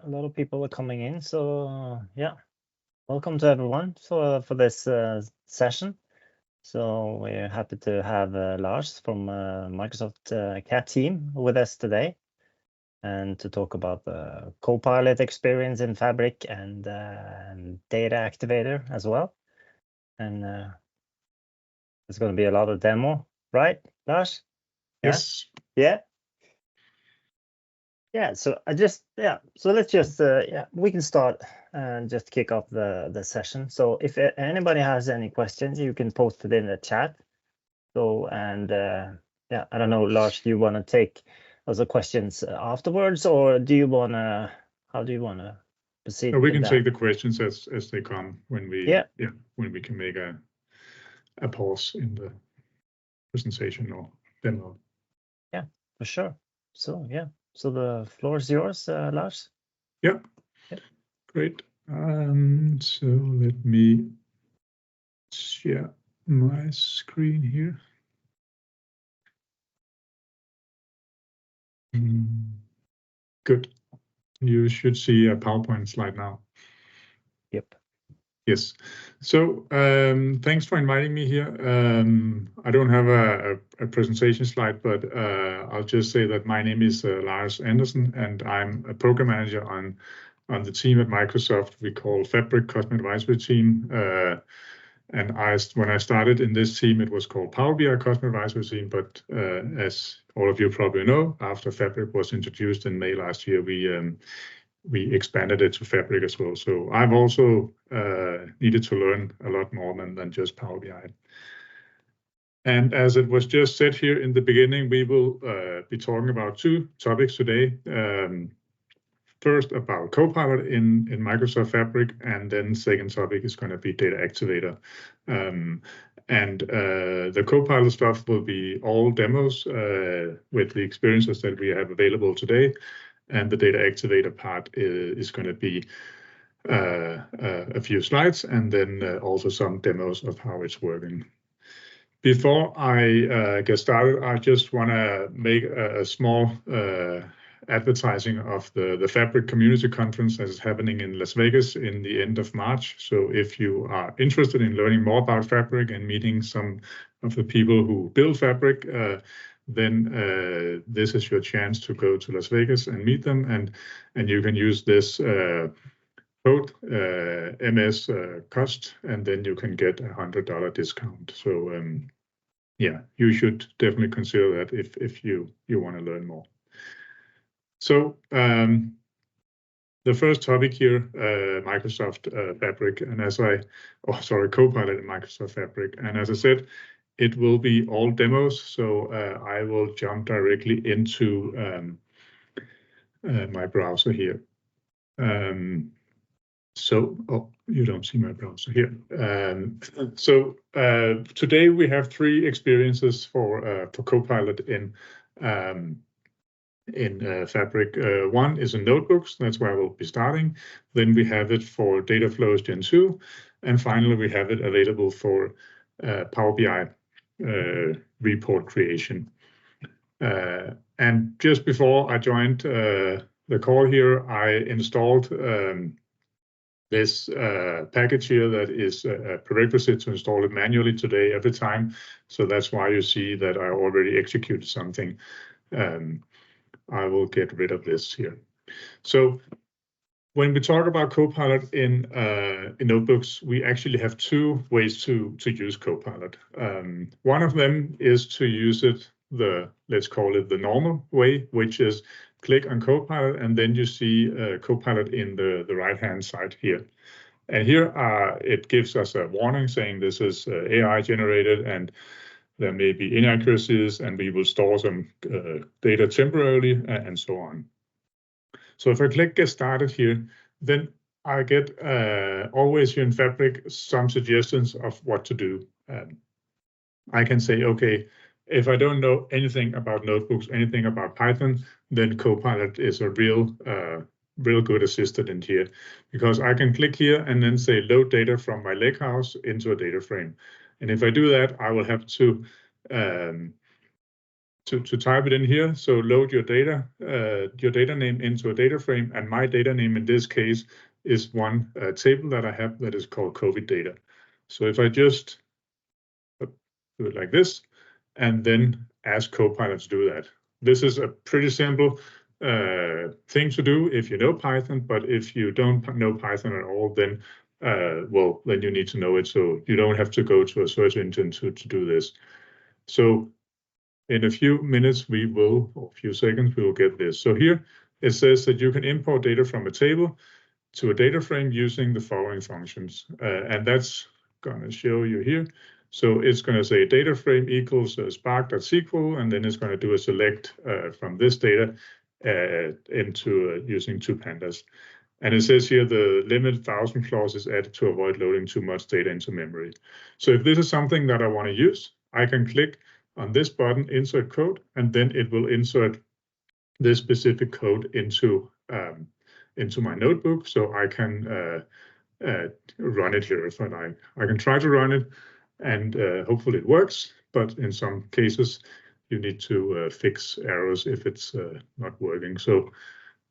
a lot of people are coming in. So yeah, welcome to everyone for this session. So we're happy to have Lars from Microsoft CAT team with us today, and to talk about the Copilot experience in Fabric and Data Activator as well. And there's going to be a lot of demo, right, Lars? Yes. Yeah. Yeah, so so let's just we can start and just kick off the session. So if anybody has any questions, you can post it in the chat. So and I don't know, Lars, do you want to take those questions afterwards, or do you want to? How do you want to proceed? No, we can take the questions as they come when we when we can make a pause in the presentation or demo. Yeah, for sure. So so the floor is yours, Lars. Yeah. Great. So let me share my screen here. Good. You should see a PowerPoint slide now. Yep. Yes. So thanks for inviting me here. I don't have a presentation slide, but I'll just say that my name is Lars Andersen, and I'm a program manager on the team at Microsoft we call Fabric Customer Advisory Team. And when I started in this team, it was called Power BI Customer Advisory Team. But as all of you probably know, after Fabric was introduced in May last year, we expanded it to Fabric as well. So I've also needed to learn a lot more than just Power BI. And as it was just said here in the beginning, we will be talking about two topics today. First about Copilot in Microsoft Fabric, and then second topic is going to be Data Activator. The Copilot stuff will be all demos with the experiences that we have available today. And the Data Activator part is going to be a few slides, and then also some demos of how it's working. Before I get started, I just want to make a small advertising of the Fabric Community Conference that is happening in Las Vegas in the end of March. So if you are interested in learning more about Fabric and meeting some of the people who build Fabric, then this is your chance to go to Las Vegas and meet them, and you can use this code MS cost, and then you can get $100 discount. So you should definitely consider that if you want to learn more. So the first topic here, Microsoft Fabric, and Copilot in Microsoft Fabric, and as I said, it will be all demos. So I will jump directly into my browser here. You don't see my browser here. Today we have three experiences for Copilot in Fabric. One is in notebooks, that's where we'll be starting. Then we have it for data flows Gen 2, and finally we have it available for Power BI report creation. And just before I joined the call here, I installed this package here that is a prerequisite to install it manually today every time. So that's why you see that I already executed something. I will get rid of this here. So when we talk about Copilot in notebooks, we actually have two ways to use Copilot. One of them is to use it let's call it the normal way, which is click on Copilot, and then you see Copilot in the right-hand side here. And here it gives us a warning saying this is AI generated, and there may be inaccuracies, and we will store some data temporarily, and so on. So if I click Get Started here, then I get always here in Fabric some suggestions of what to do. I can say, okay, if I don't know anything about notebooks, anything about Python, then Copilot is a real good assistant in here, because I can click here and then say load data from my lakehouse into a data frame. And if I do that, I will have to to type it in here. So load your data name into a data frame, and my data name in this case is one table that I have that is called COVID data. So if I just do it like this, and then ask Copilot to do that. This is a pretty simple thing to do if you know Python, but if you don't know Python at all, then well, then you need to know it. So you don't have to go to a search engine to do this. So in a few minutes, or a few seconds, we will get this. So here it says that you can import data from a table to a data frame using the following functions. And that's going to show you here. So it's going to say data frame equals spark.sql, and then it's going to do a select from this data into using two pandas. And it says here the limit 1,000 clause is added to avoid loading too much data into memory. So if this is something that I want to use, I can click on this button, insert code, and then it will insert this specific code into my notebook, so I can run it here if I like. I can try to run it, and hopefully it works, but in some cases you need to fix errors if it's not working. So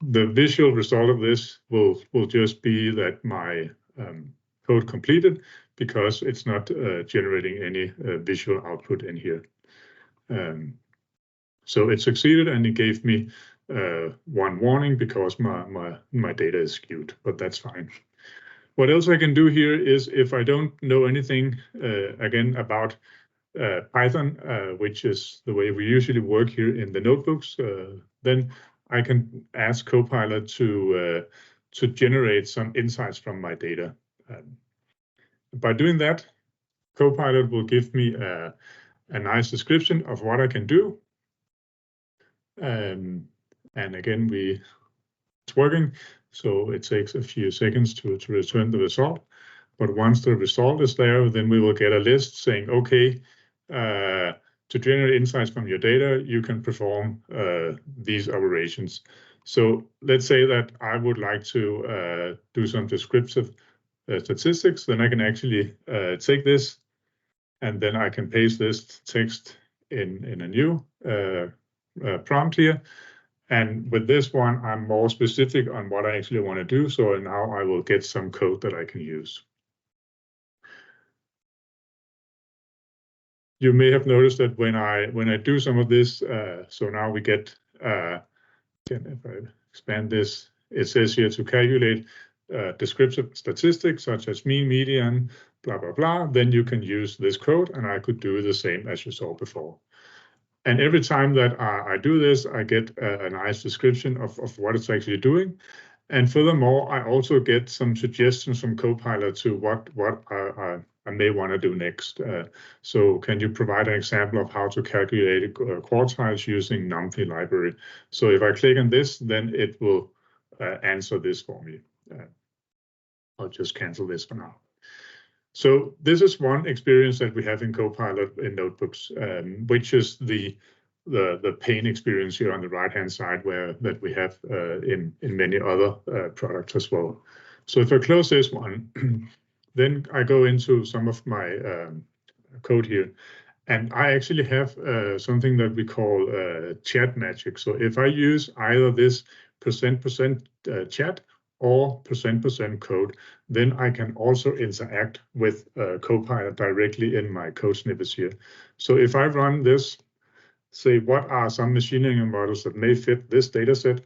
the visual result of this will just be that my code completed, because it's not generating any visual output in here. So it succeeded, and it gave me one warning because my data is skewed, but that's fine. What else I can do here is, if I don't know anything again about Python, which is the way we usually work here in the notebooks, then I can ask Copilot to generate some insights from my data. By doing that, Copilot will give me a nice description of what I can do. And again, it's working, so it takes a few seconds to return the result. But once the result is there, then we will get a list saying, okay, to generate insights from your data, you can perform these operations. So let's say that I would like to do some descriptive statistics, then I can actually take this, and then I can paste this text in a new prompt here. And with this one, I'm more specific on what I actually want to do. So now I will get some code that I can use. You may have noticed that when I do some of this, so now we get, if I expand this, it says here to calculate descriptive statistics such as mean, median, blah, blah, blah. Then you can use this code, and I could do the same as you saw before. And every time that I do this, I get a nice description of what it's actually doing. And furthermore, I also get some suggestions from Copilot to what I may want to do next. So can you provide an example of how to calculate quartiles using NumPy library? So if I click on this, then it will answer this for me. I'll just cancel this for now. So this is one experience that we have in Copilot in notebooks, which is the pane experience here on the right-hand side, that we have in many other products as well. So if I close this one, then I go into some of my code here, and I actually have something that we call chat magic. So if I use either this %% chat or %% code, then I can also interact with Copilot directly in my code snippets here. So if I run this, say what are some machine learning models that may fit this data set,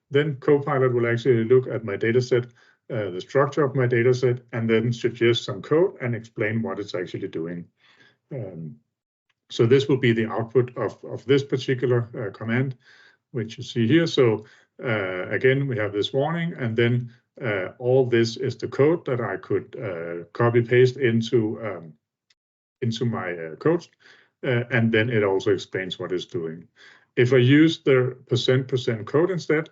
then Copilot will actually look at my data set, the structure of my data set, and then suggest some code and explain what it's actually doing. So this will be the output of this particular command, which you see here. So again, we have this warning, and then all this is the code that I could copy paste into my code, and then it also explains what it's doing. If I use the %% code instead,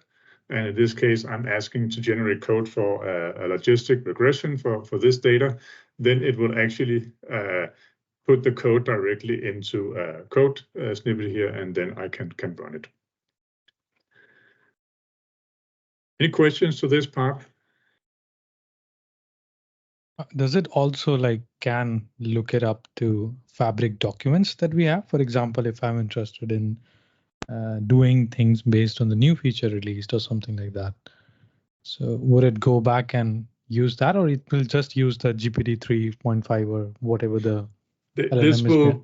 and in this case I'm asking to generate code for a logistic regression for this data, then it will actually put the code directly into a code snippet here, and then I can run it. Any questions to this part? Does it also can look it up to Fabric documents that we have? For example, if I'm interested in doing things based on the new feature released or something like that. So would it go back and use that, or it will just use the GPT 3.5 or whatever the LLM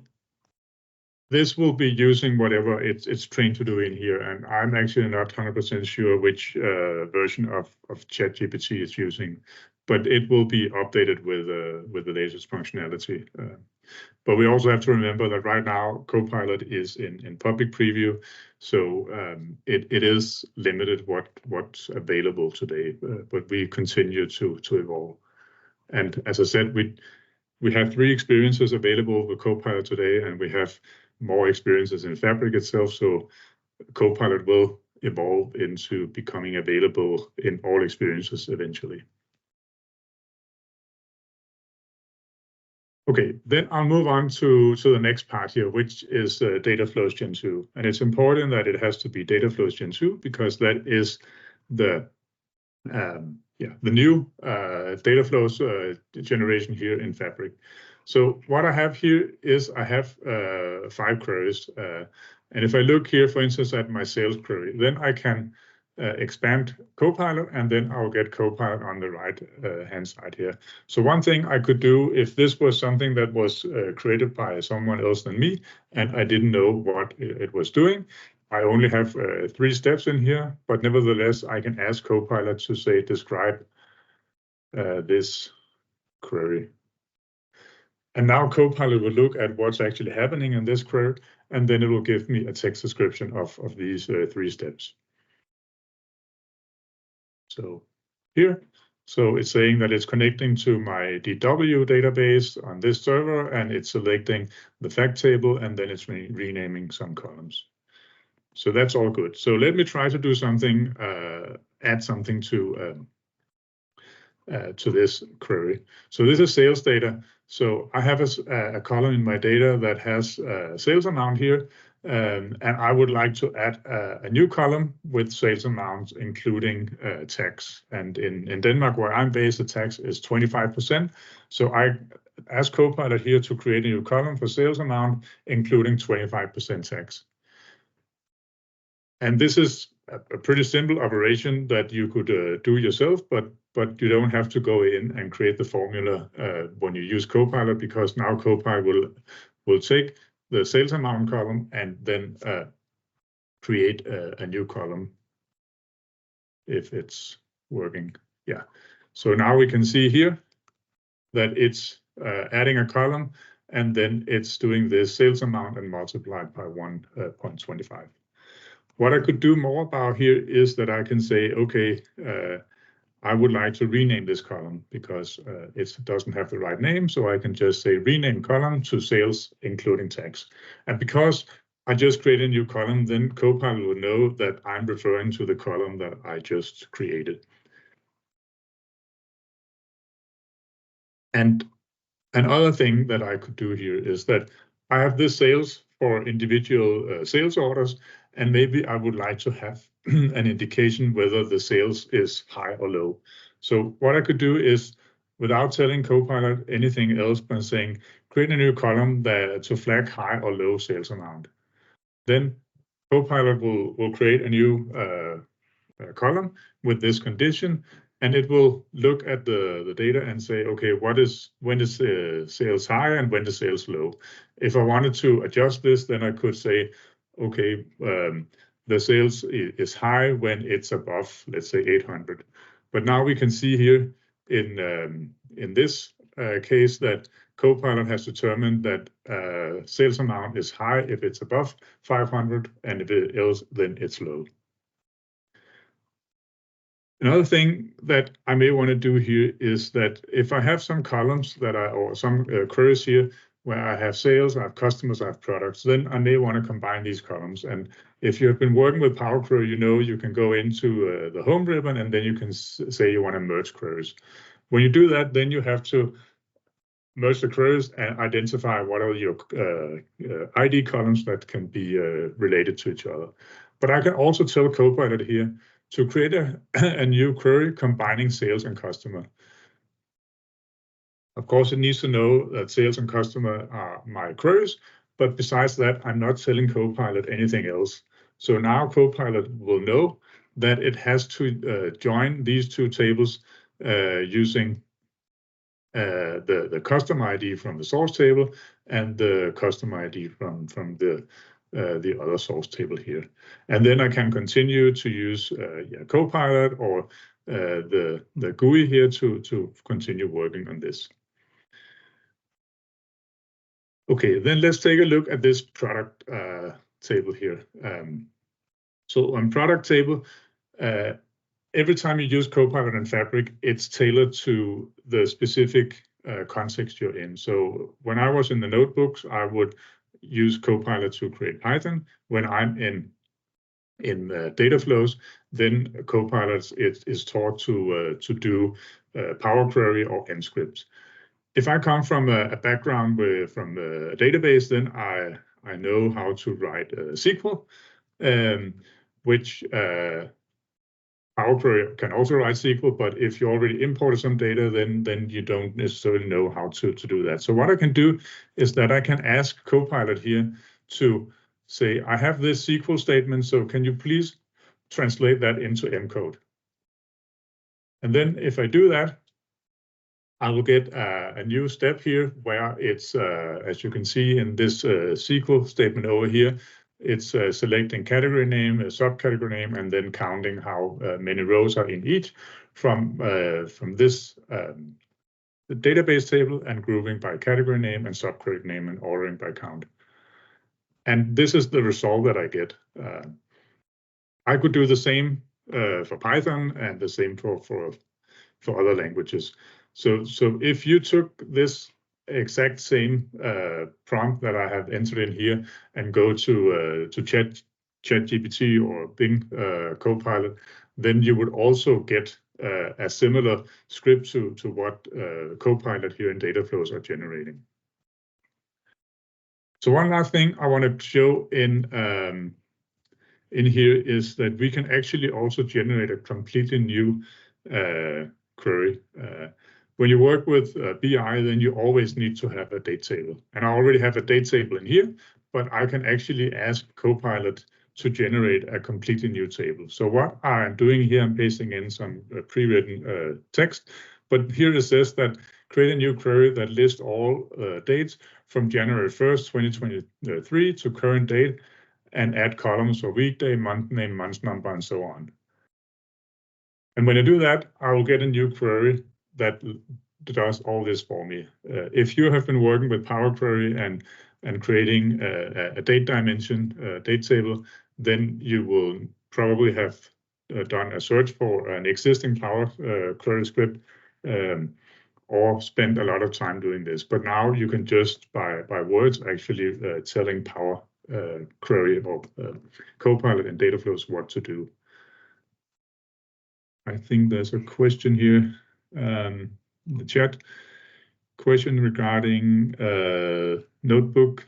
this will be using whatever it's trained to do in here, and I'm actually not 100% sure which version of ChatGPT it's using, but it will be updated with the latest functionality. But we also have to remember that right now Copilot is in public preview, so it is limited what's available today. But we continue to evolve, and as I said, we have 3 experiences available with Copilot today, and we have more experiences in Fabric itself. So Copilot will evolve into becoming available in all experiences eventually. Okay, then I'll move on to the next part here, which is Data Flows Gen 2. And it's important that it has to be Data Flows Gen 2 because that is the new data flows generation here in Fabric. So what I have here is I have 5 queries. And if I look here, for instance, at my sales query, then I can expand Copilot, and then I'll get Copilot on the right hand side here. So one thing I could do, if this was something that was created by someone else than me, and I didn't know what it was doing, I only have 3 steps in here, but nevertheless, I can ask Copilot to say, describe this query. And now Copilot will look at what's actually happening in this query, and then it will give me a text description of these 3 steps. So here, so it's saying that it's connecting to my DW database on this server, and it's selecting the fact table, and then it's renaming some columns. So that's all good. So let me try to do something, add something to this query. So this is sales data. So I have a column in my data that has a sales amount here, and I would like to add a new column with sales amounts, including tax. And in Denmark, where I'm based, the tax is 25%. So I ask Copilot here to create a new column for sales amount, including 25% tax. And this is a pretty simple operation that you could do yourself, but you don't have to go in and create the formula when you use Copilot, because now Copilot will take the sales amount column and then create a new column if it's working. Yeah. So now we can see here that it's adding a column, and then it's doing the sales amount and multiplied by 1.25. What I could do more about here is that I can say, okay, I would like to rename this column because it doesn't have the right name. So I can just say rename column to sales, including tax. And because I just created a new column, then Copilot will know that I'm referring to the column that I just created. And another thing that I could do here is that I have this sales for individual sales orders, and maybe I would like to have an indication whether the sales is high or low. So what I could do is, without telling Copilot anything else, by saying, create a new column to flag high or low sales amount. Then Copilot will create a new column with this condition, and it will look at the data and say, okay, when is sales high and when is sales low? If I wanted to adjust this, then I could say, okay, the sales is high when it's above, let's say 800. But now we can see here in this case that Copilot has determined that sales amount is high if it's above 500, and if it is, then it's low. Another thing that I may want to do here is that if I have some columns or some queries here where I have sales, I have customers, I have products, then I may want to combine these columns. And if you have been working with Power Query, you know you can go into the home ribbon, and then you can say you want to merge queries. When you do that, then you have to merge the queries and identify what are your ID columns that can be related to each other. But I can also tell Copilot here to create a new query combining sales and customer. Of course, it needs to know that sales and customer are my queries, but besides that, I'm not telling Copilot anything else. So now Copilot will know that it has to join these two tables using the custom ID from the source table and the custom ID from the other source table here. And then I can continue to use Copilot or the GUI here to continue working on this. Okay, then let's take a look at this product table here. So on product table, every time you use Copilot and Fabric, it's tailored to the specific context you're in. So when I was in the notebooks, I would use Copilot to create Python. When I'm in data flows, then Copilot is taught to do Power Query or N scripts. If I come from a background from a database, then I know how to write SQL, which Power Query can also write SQL, but if you already imported some data, then you don't necessarily know how to do that. So what I can do is that I can ask Copilot here to say, I have this SQL statement, so can you please translate that into M code? And then if I do that, I will get a new step here where it's, as you can see in this SQL statement over here, it's selecting category name, a subcategory name, and then counting how many rows are in each from this the database table and grouping by category name and subcategory name and ordering by count. And this is the result that I get. I could do the same for Python and the same for other languages. So if you took this exact same prompt that I have entered in here and go to ChatGPT or Bing Copilot, then you would also get a similar script to what Copilot here in data flows are generating. So one last thing I want to show in here is that we can actually also generate a completely new query. When you work with BI, then you always need to have a date table. And I already have a date table in here, but I can actually ask Copilot to generate a completely new table. So what I'm doing here, I'm pasting in some pre-written text, but here it says that create a new query that lists all dates from January 1st, 2023 to current date, and add columns for weekday, month name, month number, and so on. And when I do that, I will get a new query that does all this for me. If you have been working with Power Query and creating a date dimension, date table, then you will probably have done a search for an existing Power Query script or spend a lot of time doing this. But now you can just by words actually telling Power Query or Copilot and data flows what to do. I think there's a question here in the chat. Question regarding notebook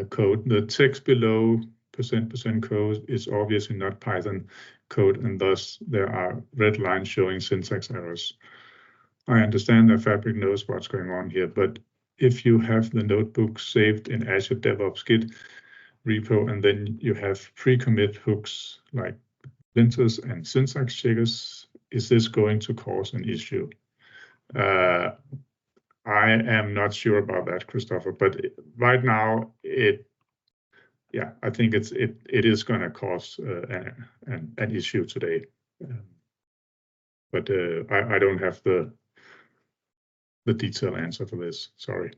code. The text below %% code is obviously not Python code, and thus there are red lines showing syntax errors. I understand that Fabric knows what's going on here, but if you have the notebook saved in Azure DevOps Git repo, and then you have pre-commit hooks like linters and syntax checkers, is this going to cause an issue? I am not sure about that, Christopher, but right now I think it is going to cause an issue today. But I don't have the detailed answer for this. Sorry.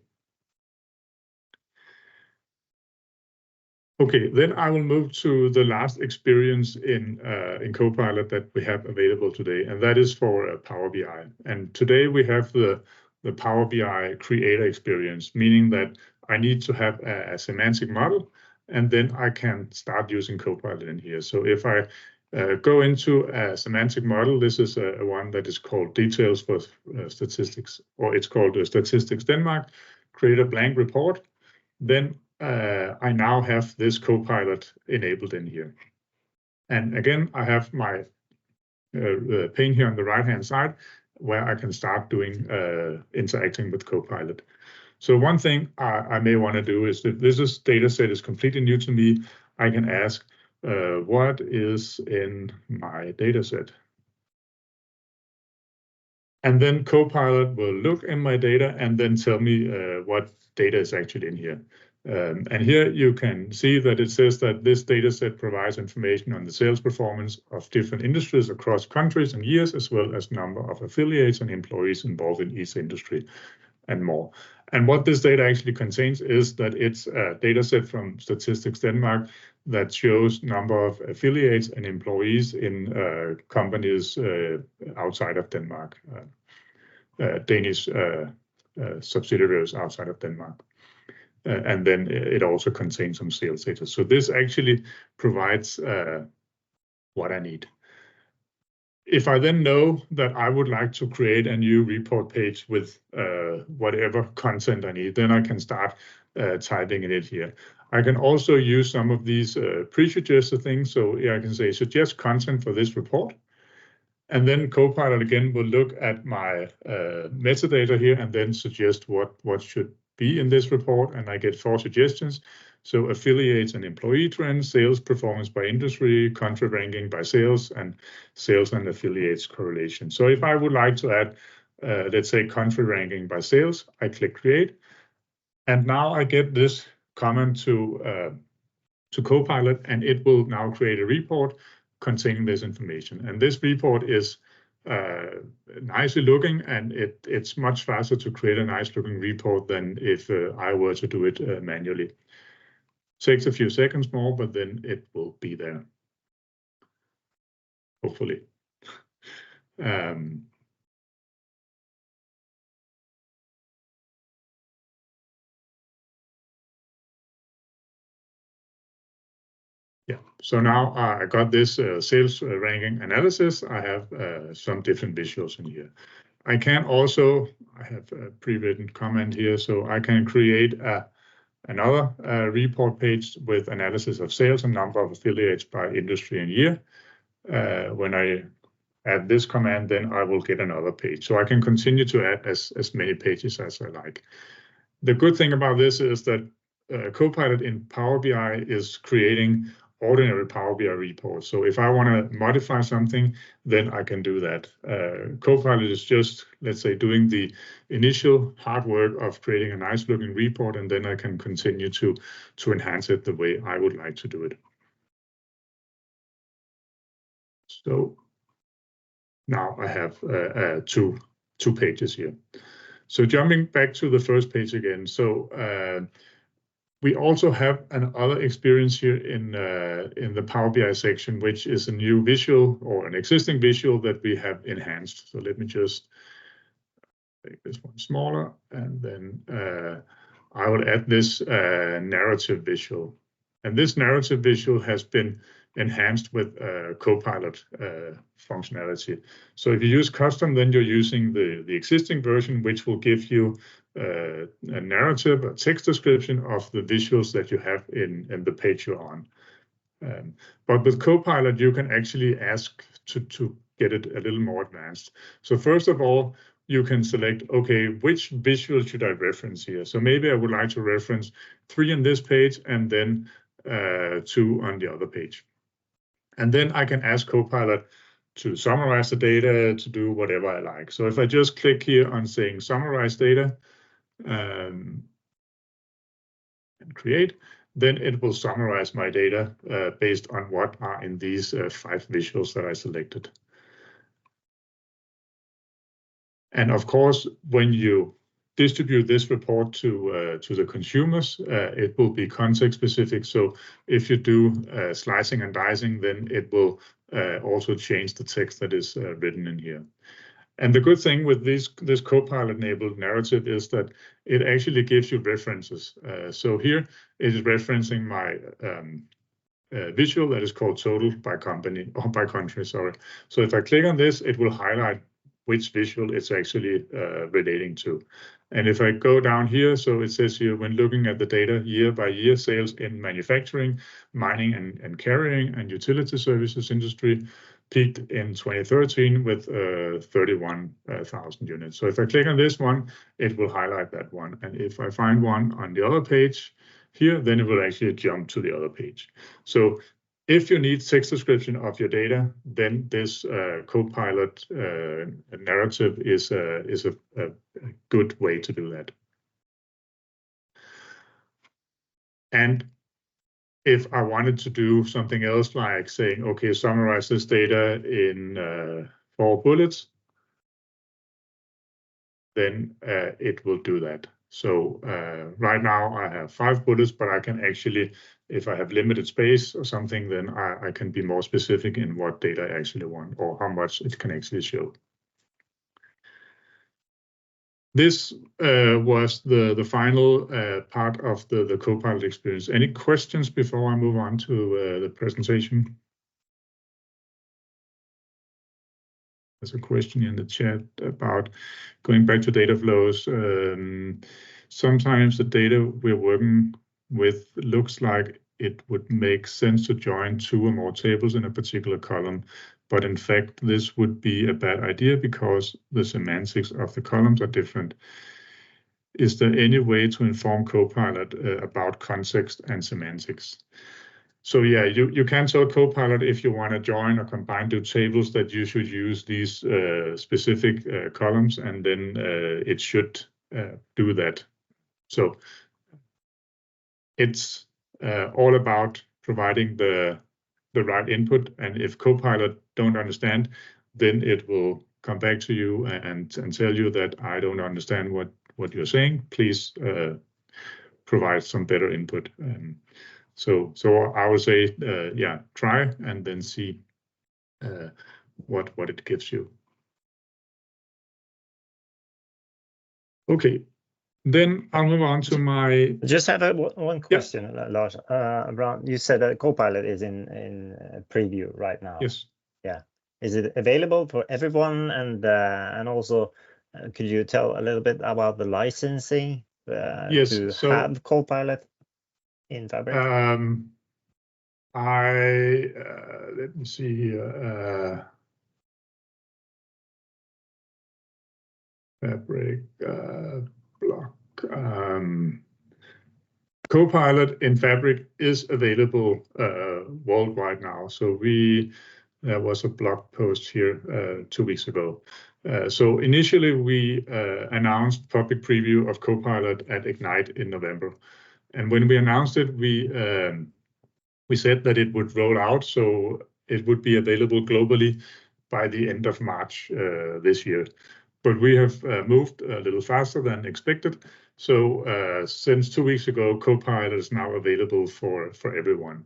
Okay, then I will move to the last experience in Copilot that we have available today, and that is for Power BI. And today we have the Power BI creator experience, meaning that I need to have a semantic model, and then I can start using Copilot in here. So if I go into a semantic model, this is one that is called Details for Statistics, or it's called Statistics Denmark, create a blank report, then I now have this Copilot enabled in here. And again, I have my pane here on the right-hand side where I can start doing interacting with Copilot. So one thing I may want to do is that this data set is completely new to me. I can ask, what is in my data set? And then Copilot will look in my data and then tell me what data is actually in here. And here you can see that it says that this data set provides information on the sales performance of different industries across countries and years, as well as number of affiliates and employees involved in each industry and more. And what this data actually contains is that it's a data set from Statistics Denmark that shows number of affiliates and employees in companies outside of Denmark, Danish subsidiaries outside of Denmark. And then it also contains some sales data. So this actually provides what I need. If I then know that I would like to create a new report page with whatever content I need, then I can start typing in it here. I can also use some of these pre-suggested things. So here I can say, suggest content for this report. And then Copilot again will look at my metadata here and then suggest what should be in this report. And I get 4 suggestions. So affiliates and employee trends, sales performance by industry, country ranking by sales, and sales and affiliates correlation. So if I would like to add, let's say, country ranking by sales, I click create. And now I get this comment to Copilot, and it will now create a report containing this information. And this report is nicely looking, and it's much faster to create a nice looking report than if I were to do it manually. Takes a few seconds more, but then it will be there, hopefully. Yeah, so now I got this sales ranking analysis. I have some different visuals in here. I can also, I have a pre-written comment here, so I can create another report page with analysis of sales and number of affiliates by industry and year. When I add this command, then I will get another page. So I can continue to add as many pages as I like. The good thing about this is that Copilot in Power BI is creating ordinary Power BI reports. So if I want to modify something, then I can do that. Copilot is just, let's say, doing the initial hard work of creating a nice looking report, and then I can continue to enhance it the way I would like to do it. So now I have two pages here. So jumping back to the first page again. So we also have another experience here in the Power BI section, which is a new visual or an existing visual that we have enhanced. So let me just make this one smaller, and then I will add this narrative visual. And this narrative visual has been enhanced with Copilot functionality. So if you use custom, then you're using the existing version, which will give you a narrative, a text description of the visuals that you have in the page you're on. But with Copilot, you can actually ask to get it a little more advanced. So first of all, you can select, okay, which visual should I reference here? So maybe I would like to reference 3 on this page and then 2 on the other page. And then I can ask Copilot to summarize the data, to do whatever I like. So if I just click here on saying summarize data and create, then it will summarize my data based on what are in these 5 visuals that I selected. And of course, when you distribute this report to the consumers, it will be context specific. So if you do slicing and dicing, then it will also change the text that is written in here. And the good thing with this Copilot-enabled narrative is that it actually gives you references. So here it is referencing my visual that is called total by company or by country. Sorry. So if I click on this, it will highlight which visual it's actually relating to. And if I go down here, so it says here, when looking at the data year by year, sales in manufacturing, mining and carrying and utility services industry peaked in 2013 with 31,000 units. So if I click on this one, it will highlight that one. And if I find one on the other page, here, then it will actually jump to the other page. So if you need text description of your data, then this Copilot narrative is a good way to do that. And if I wanted to do something else, like saying, okay, summarize this data in 4 bullets, then it will do that. So right now I have 5 bullets, but I can actually, if I have limited space or something, then I can be more specific in what data I actually want or how much it can actually show. This was the final part of the Copilot experience. Any questions before I move on to the presentation? There's a question in the chat about going back to data flows. Sometimes the data we're working with looks like it would make sense to join 2 or more tables in a particular column, but in fact, this would be a bad idea because the semantics of the columns are different. Is there any way to inform Copilot about context and semantics? So yeah, you can tell Copilot if you want to join or combine 2 tables that you should use these specific columns, and then it should do that. So it's all about providing the right input, and if Copilot don't understand, then it will come back to you and tell you that I don't understand what you're saying. Please provide some better input. So I would say, yeah, try and then see what it gives you. Okay, then I'll move on to my. Just have one question, Lars. Around, you said that Copilot is in preview right now. Yes. Yeah. Is it available for everyone? And also, could you tell a little bit about the licensing to have Copilot in Fabric? Let me see here. Fabric block. Copilot in Fabric is available worldwide now. So there was a blog post here 2 weeks ago. So initially we announced public preview of Copilot at Ignite in November. And when we announced it, we said that it would roll out, so it would be available globally by the end of March this year. But we have moved a little faster than expected. So since 2 weeks ago, Copilot is now available for everyone.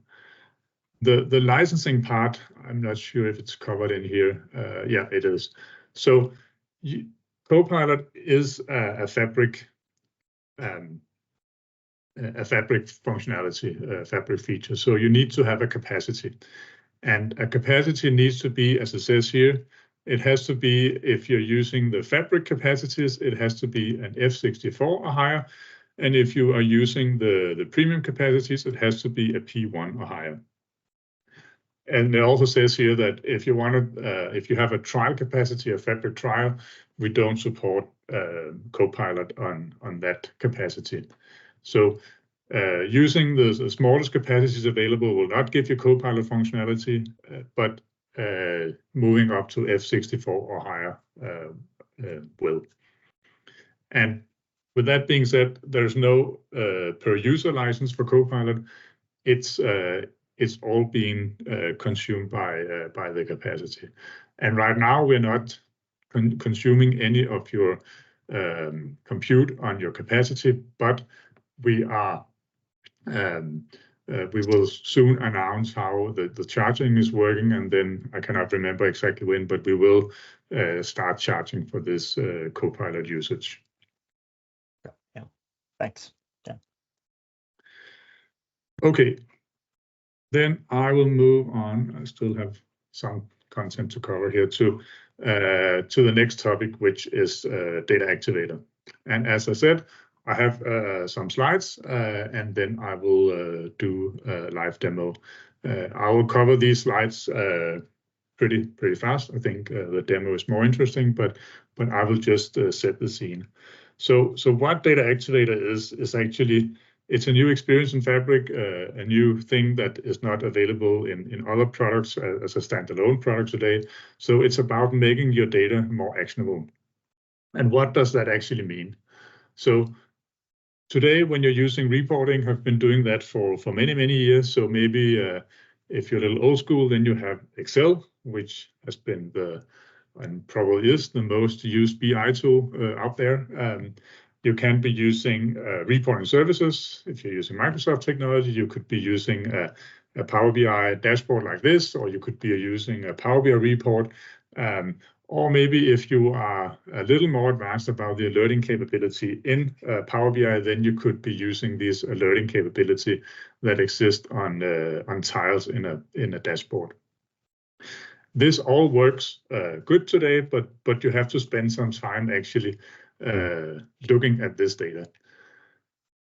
The licensing part, I'm not sure if it's covered in here. Yeah, it is. So Copilot is a Fabric functionality, a Fabric feature. So you need to have a capacity. And a capacity needs to be, as it says here, it has to be, if you're using the Fabric capacities, it has to be an F64 or higher. And if you are using the premium capacities, it has to be a P1 or higher. And it also says here that if you want to, if you have a trial capacity, a Fabric trial, we don't support Copilot on that capacity. So using the smallest capacities available will not give you Copilot functionality, but moving up to F64 or higher will. And with that being said, there's no per user license for Copilot. It's all being consumed by the capacity. And right now we're not consuming any of your compute on your capacity, but we are. We will soon announce how the charging is working, and then I cannot remember exactly when, but we will start charging for this Copilot usage. Yeah, thanks. Yeah. Okay, then I will move on. I still have some content to cover here to the next topic, which is Data Activator. And as I said, I have some slides, and then I will do a live demo. I will cover these slides pretty fast. I think the demo is more interesting, but I will just set the scene. So what Data Activator is actually it's a new experience in Fabric, a new thing that is not available in other products as a standalone product today. So it's about making your data more actionable. And what does that actually mean? So today, when you're using reporting, I've been doing that for many, many years. So maybe if you're a little old school, then you have Excel, which has been and probably is the most used BI tool out there. You can be using reporting services. If you're using Microsoft technology, you could be using a Power BI dashboard like this, or you could be using a Power BI report. Or maybe if you are a little more advanced about the alerting capability in Power BI, then you could be using this alerting capability that exists on tiles in a dashboard. This all works good today, but you have to spend some time actually looking at this data.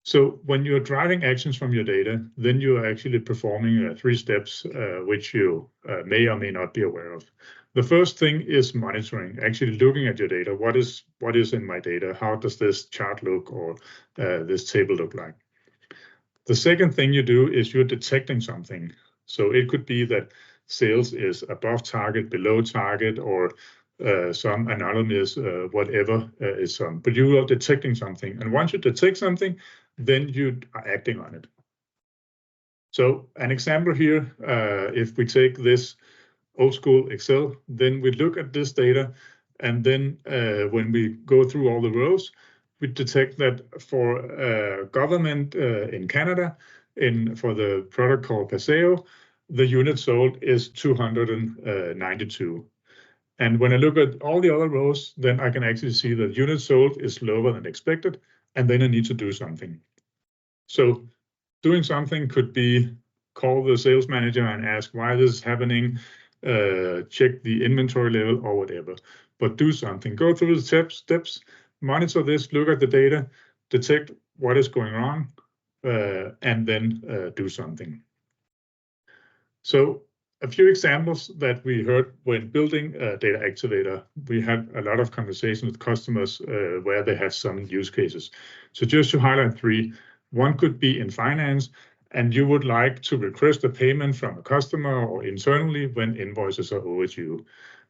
So when you're driving actions from your data, then you are actually performing 3 steps, which you may or may not be aware of. The first thing is monitoring, actually looking at your data. What is in my data? How does this chart look, or this table look like? The second thing you do is you're detecting something. So it could be that sales is above target, below target, or some anonymous, whatever is some. But you are detecting something. And once you detect something, then you are acting on it. So an example here, if we take this old school Excel, then we look at this data, and then when we go through all the rows, we detect that for government in Canada, for the product called Paseo, the unit sold is 292. And when I look at all the other rows, then I can actually see that unit sold is lower than expected, and then I need to do something. So doing something could be call the sales manager and ask why this is happening, check the inventory level or whatever, but do something. Go through the steps, monitor this, look at the data, detect what is going wrong, and then do something. So a few examples that we heard when building Data Activator. We had a lot of conversations with customers where they had some use cases. So just to highlight 3, one could be in finance, and you would like to request a payment from a customer or internally when invoices are overdue.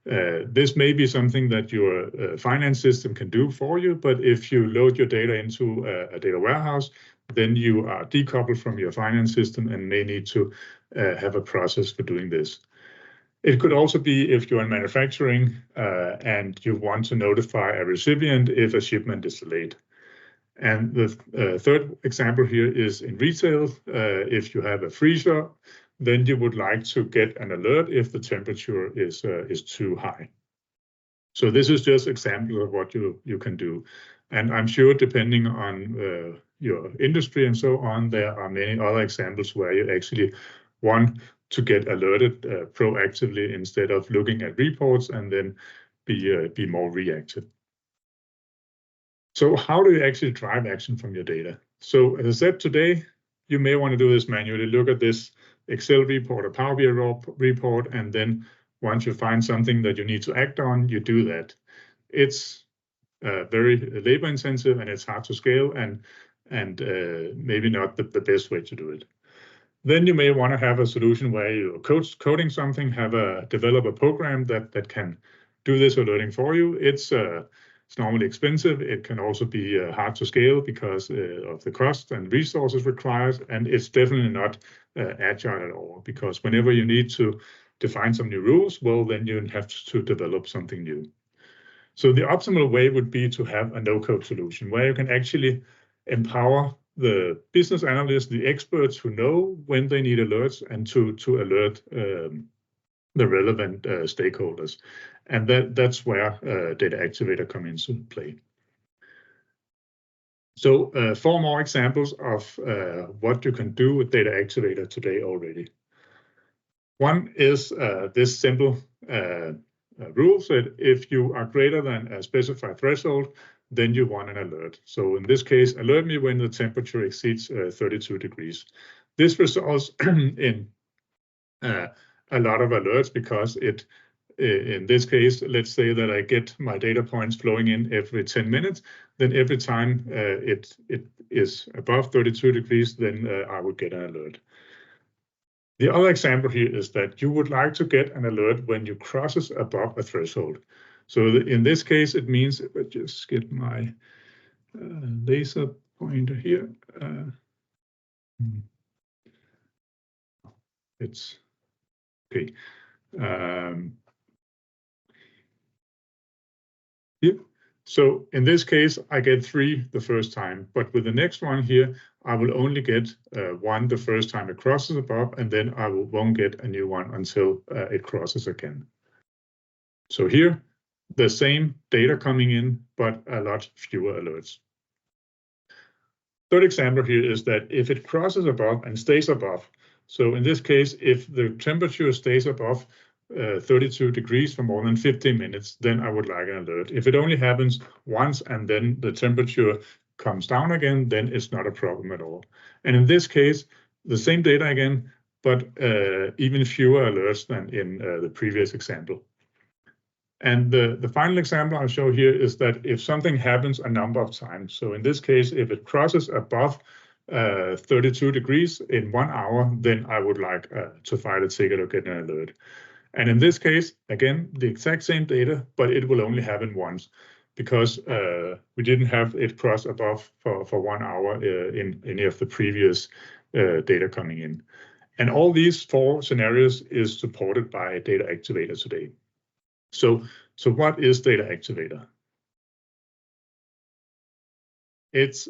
This may be something that your finance system can do for you, but if you load your data into a data warehouse, then you are decoupled from your finance system and may need to have a process for doing this. It could also be if you're in manufacturing and you want to notify a recipient if a shipment is delayed. And the third example here is in retail. If you have a freezer, then you would like to get an alert if the temperature is too high. So this is just example of what you can do. And I'm sure depending on your industry and so on, there are many other examples where you actually want to get alerted proactively instead of looking at reports and then be more reactive. So how do you actually drive action from your data? So as I said today, you may want to do this manually. Look at this Excel report or Power BI report, and then once you find something that you need to act on, you do that. It's very labor intensive and it's hard to scale and maybe not the best way to do it. Then you may want to have a solution where you're coding something, develop a program that can do this alerting for you. It's normally expensive. It can also be hard to scale because of the cost and resources required, and it's definitely not agile at all, because whenever you need to define some new rules, well, then you have to develop something new. So the optimal way would be to have a no-code solution where you can actually empower the business analysts, the experts who know when they need alerts, and to alert the relevant stakeholders. And that's where Data Activator comes into play. So 4 more examples of what you can do with Data Activator today already. One is this simple rule that if you are greater than a specified threshold, then you want an alert. So in this case, alert me when the temperature exceeds 32 degrees. This results in a lot of alerts because it in this case, let's say that I get my data points flowing in every 10 minutes, then every time it is above 32 degrees, then I would get an alert. The other example here is that you would like to get an alert when you crosses above a threshold. So in this case, it means if I just get my laser pointer here, it's okay. Yeah. So in this case, I get 3 the first time, but with the next one here, I will only get 1 the first time it crosses above, and then I won't get a new one until it crosses again. So here, the same data coming in, but a lot fewer alerts. Third example here is that if it crosses above and stays above, so in this case, if the temperature stays above 32 degrees for more than 15 minutes, then I would like an alert. If it only happens once and then the temperature comes down again, then it's not a problem at all. And in this case, the same data again, but even fewer alerts than in the previous example. And the final example I'll show here is that if something happens a number of times, so in this case, if it crosses above 32 degrees in 1 hour, then I would like to file a ticket or get an alert. And in this case, again, the exact same data, but it will only happen once because we didn't have it cross above for 1 hour in any of the previous data coming in. And all these 4 scenarios is supported by Data Activator today. So what is Data Activator? It's,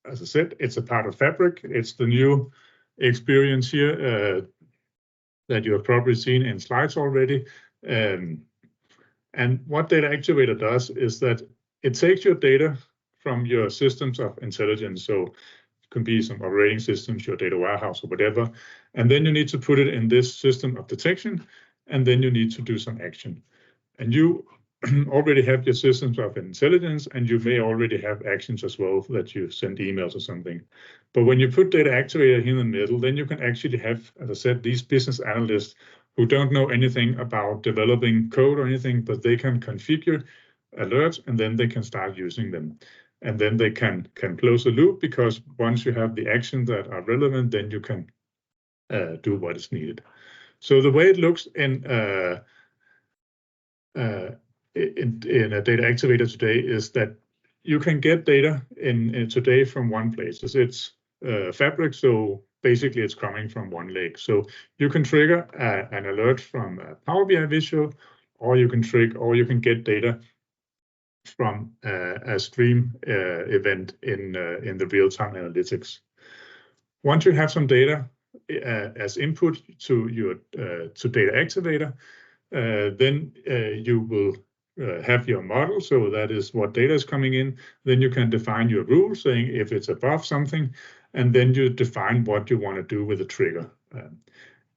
as I said, it's a part of Fabric. It's the new experience here that you have probably seen in slides already. And what Data Activator does is that it takes your data from your systems of intelligence. So it can be some operating systems, your data warehouse or whatever. And then you need to put it in this system of detection. And then you need to do some action. And you already have your systems of intelligence, and you may already have actions as well that you send emails or something. But when you put Data Activator here in the middle, then you can actually have, as I said, these business analysts who don't know anything about developing code or anything, but they can configure alerts and then they can start using them. And then they can close the loop, because once you have the actions that are relevant, then you can do what is needed. So the way it looks in a Data Activator today is that you can get data in today from one place. It's Fabric, so basically it's coming from one lake. So you can trigger an alert from Power BI Visual, or you can get data from a stream event in the real-time analytics. Once you have some data as input to your Data Activator, then you will have your model, so that is what data is coming in. Then you can define your rule, saying if it's above something, and then you define what you want to do with the trigger.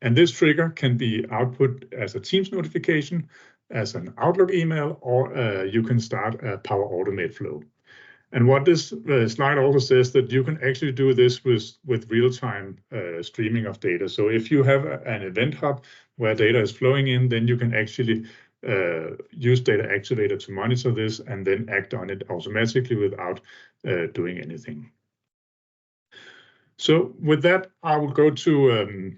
And this trigger can be output as a Teams notification, as an Outlook email, or you can start a Power Automate flow. And what this slide also says, that you can actually do this with real-time streaming of data. So if you have an event hub where data is flowing in, then you can actually use Data Activator to monitor this and then act on it automatically without doing anything. So with that, I will go to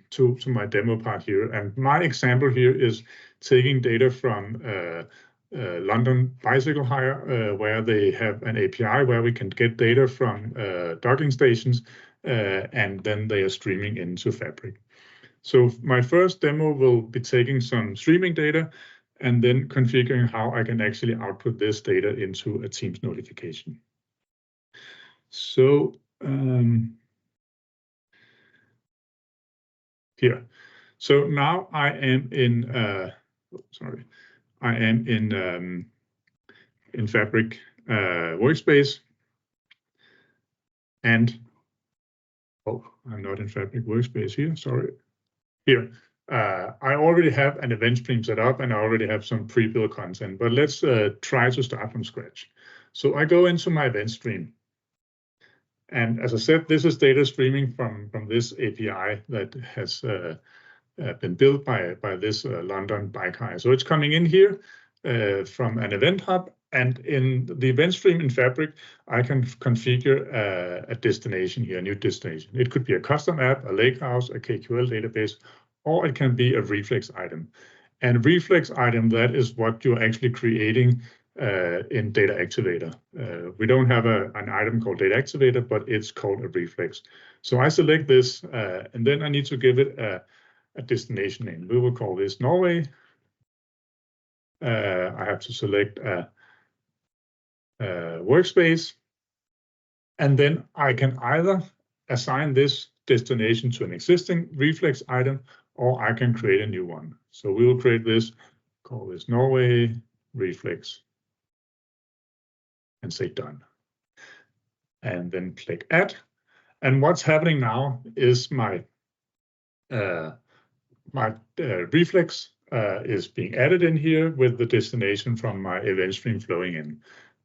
my demo part here. And my example here is taking data from London Bicycle Hire, where they have an API where we can get data from docking stations, and then they are streaming into Fabric. So my first demo will be taking some streaming data and then configuring how I can actually output this data into a Teams notification. So here. So now I am in in Fabric workspace, and I'm not in Fabric workspace here. Sorry. Here, I already have an event stream set up, and I already have some pre-built content. But let's try to start from scratch. So I go into my event stream, and as I said, this is data streaming from this API that has been built by this London bike hire. So it's coming in here from an event hub, and in the event stream in Fabric, I can configure a destination here, a new destination. It could be a custom app, a lakehouse, a KQL database, or it can be a reflex item. And reflex item, that is what you're actually creating in Data Activator. We don't have an item called Data Activator, but it's called a reflex. So I select this, and then I need to give it a destination name. We will call this Norway. I have to select a workspace, and then I can either assign this destination to an existing reflex item, or I can create a new one. So we will create this, call this Norway reflex, and say done. And then click add. And what's happening now is my reflex is being added in here with the destination from my event stream flowing in.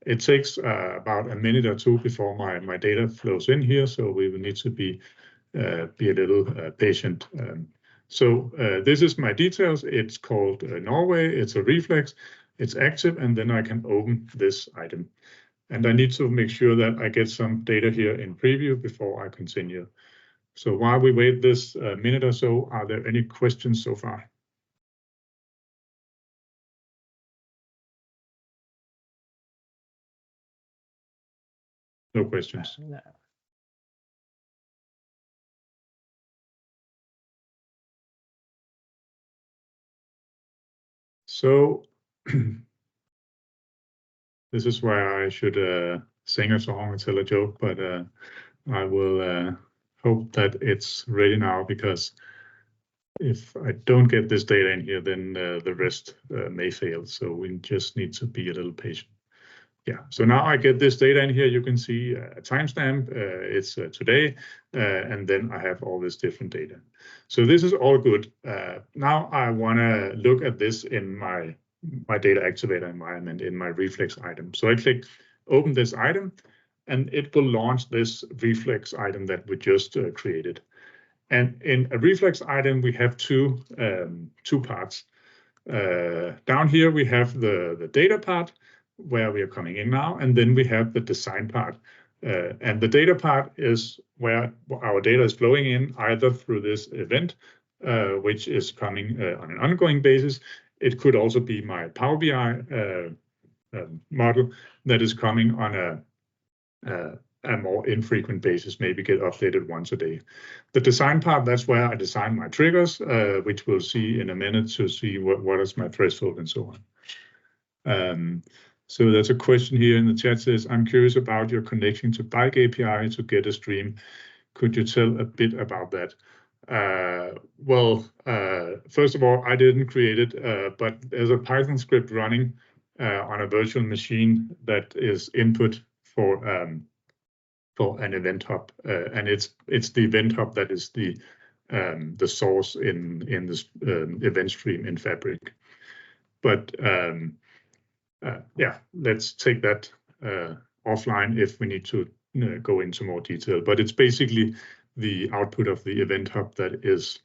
It takes about a minute or two before my data flows in here, so we will need to be a little patient. So this is my details. It's called Norway. It's a reflex. It's active, and then I can open this item. And I need to make sure that I get some data here in preview before I continue. So while we wait this minute or so, are there any questions so far? No questions. No. So this is why I should sing a song and tell a joke, but I will hope that it's ready now, because if I don't get this data in here, then the rest may fail. So we just need to be a little patient. Yeah, so now I get this data in here. You can see a timestamp. It's today, and then I have all this different data. So this is all good. Now I want to look at this in my Data Activator environment, in my reflex item. So I click open this item, and it will launch this reflex item that we just created. And in a reflex item, we have two parts. Down here, we have the data part, where we are coming in now, and then we have the design part. And the data part is where our data is flowing in, either through this event, which is coming on an ongoing basis. It could also be my Power BI model that is coming on a more infrequent basis, maybe get updated once a day. The design part, that's where I design my triggers, which we'll see in a minute to see what is my threshold and so on. So there's a question here in the chat says, I'm curious about your connection to Bike API to get a stream. Could you tell a bit about that? First of all, I didn't create it, but there's a Python script running on a virtual machine that is input for an event hub, and it's the event hub that is the source in this event stream in Fabric. But yeah, let's take that offline if we need to go into more detail. But it's basically the output of the event hub that is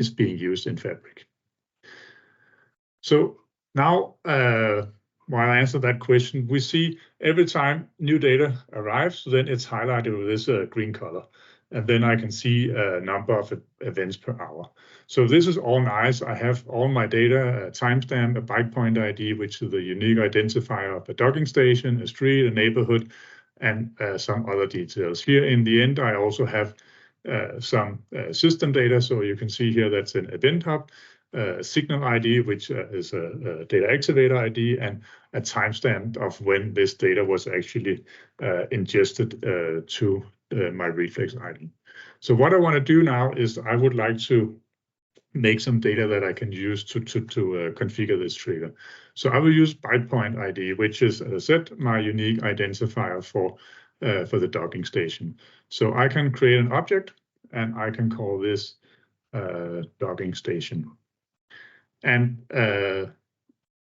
being used in Fabric. So now, while I answer that question, we see every time new data arrives, then it's highlighted with this green color. And then I can see a number of events per hour. So this is all nice. I have all my data, a timestamp, a bike point ID, which is the unique identifier of a docking station, a street, a neighborhood, and some other details. Here in the end, I also have some system data. So you can see here that's an event hub, signal ID, which is a Data Activator ID, and a timestamp of when this data was actually ingested to my reflex item. So what I want to do now is I would like to make some data that I can use to configure this trigger. So I will use bike point ID, which is, as I said, my unique identifier for the docking station. So I can create an object, and I can call this docking station. And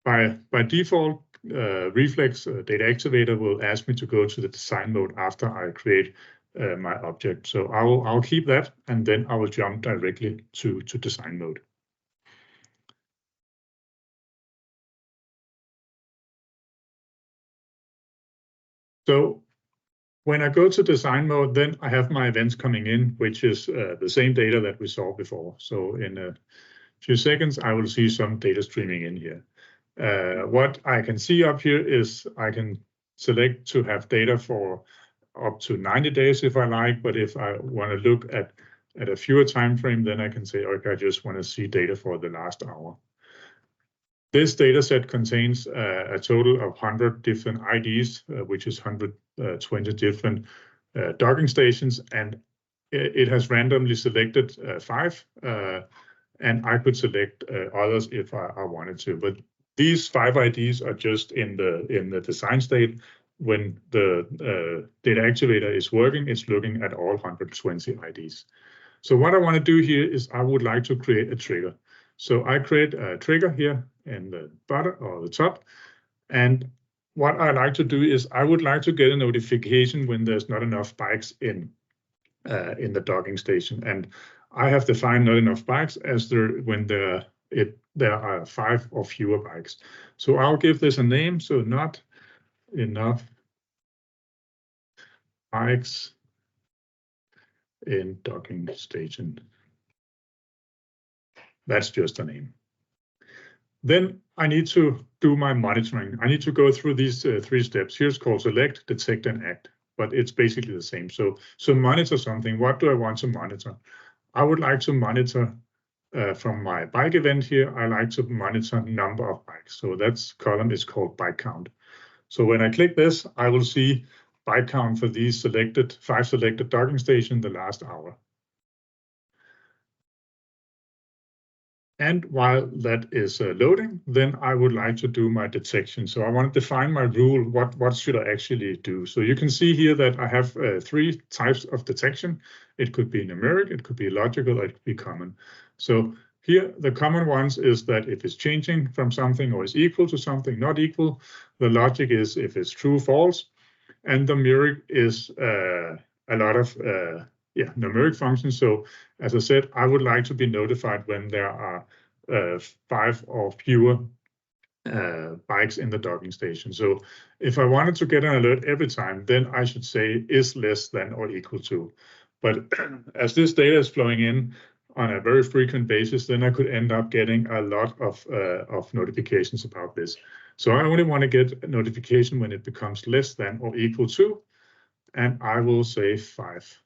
by default, Reflex Data Activator will ask me to go to the design mode after I create my object. So I'll keep that, and then I will jump directly to design mode. So when I go to design mode, then I have my events coming in, which is the same data that we saw before. So in a few seconds, I will see some data streaming in here. What I can see up here is I can select to have data for up to 90 days if I like, but if I want to look at a fewer time frame, then I can say, okay, I just want to see data for the last hour. This data set contains a total of 100 different IDs, which is 120 different docking stations, and it has randomly selected 5, and I could select others if I wanted to. But these 5 IDs are just in the design state. When the data activator is working, it's looking at all 120 IDs. So what I want to do here is I would like to create a trigger. So I create a trigger here in the bottom or the top. And what I like to do is I would like to get a notification when there's not enough bikes in the docking station. And I have defined not enough bikes as when there are 5 or fewer bikes. So I'll give this a name. So not enough bikes in docking station. That's just a name. Then I need to do my monitoring. I need to go through these 3 steps. Here's called select, detect, and act, but it's basically the same. So monitor something. What do I want to monitor? I would like to monitor from my bike event here. I like to monitor number of bikes. So that column is called bike count. So when I click this, I will see bike count for these 5 selected docking stations the last hour. And while that is loading, then I would like to do my detection. So I want to define my rule. What should I actually do? So you can see here that I have 3 types of detection. It could be numeric, it could be logical, or it could be common. So here, the common ones is that if it's changing from something or is equal to something, not equal. The logic is if it's true, false. And the numeric is a lot of numeric functions. So as I said, I would like to be notified when there are 5 or fewer bikes in the docking station. So if I wanted to get an alert every time, then I should say is less than or equal to. But as this data is flowing in on a very frequent basis, then I could end up getting a lot of notifications about this. So I only want to get a notification when it becomes less than or equal to, and I will say 5.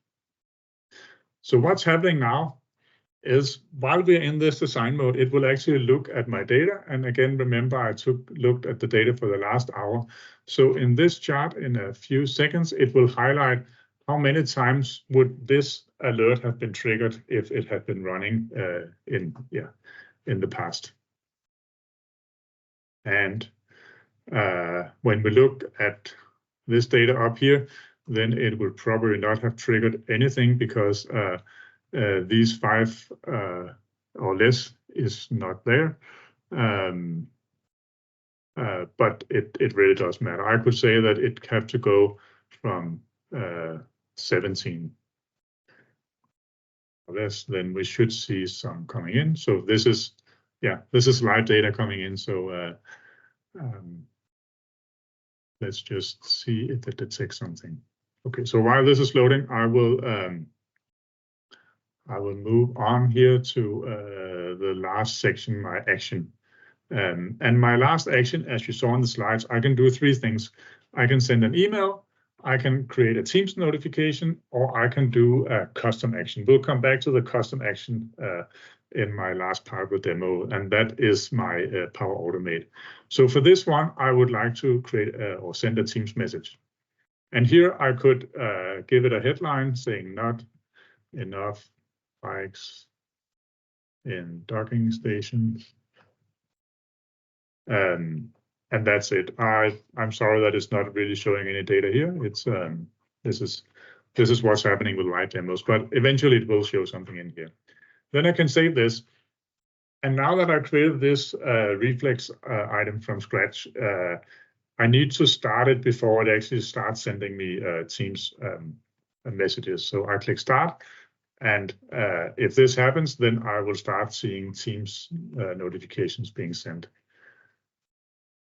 So what's happening now is while we're in this design mode, it will actually look at my data. And again, remember, I looked at the data for the last hour. So in this chart, in a few seconds, it will highlight how many times would this alert have been triggered if it had been running in the past. And when we look at this data up here, then it will probably not have triggered anything because these 5 or less is not there. But it really does matter. I could say that it have to go from 17 or less, then we should see some coming in. So this is live data coming in. So let's just see if it detects something. Okay, so while this is loading, I will move on here to the last section, my action. And my last action, as you saw on the slides, I can do 3 things. I can send an email, I can create a Teams notification, or I can do a custom action. We'll come back to the custom action in my last part of the demo, and that is my Power Automate. So for this one, I would like to create or send a Teams message. And here I could give it a headline saying not enough bikes in docking stations. And that's it. I'm sorry that it's not really showing any data here. It's this is what's happening with live demos, but eventually it will show something in here. Then I can save this. And now that I created this reflex item from scratch, I need to start it before it actually starts sending me Teams messages. So I click Start, and if this happens, then I will start seeing Teams notifications being sent.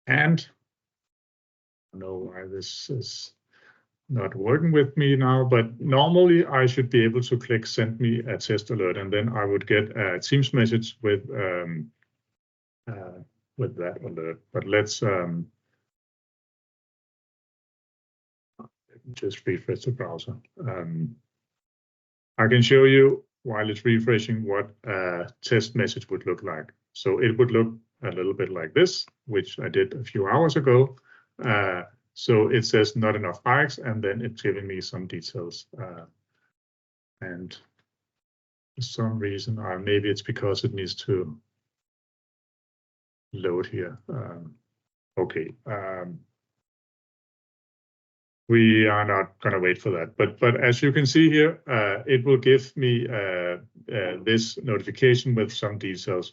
And I don't know why this is not working with me now, but normally I should be able to click Send me a test alert, and then I would get a Teams message with that alert. But let's just refresh the browser. I can show you while it's refreshing what a test message would look like. So it would look a little bit like this, which I did a few hours ago. So it says not enough bikes, and then it's giving me some details. And for some reason, maybe it's because it needs to load here. Okay. We are not going to wait for that. But as you can see here, it will give me this notification with some details.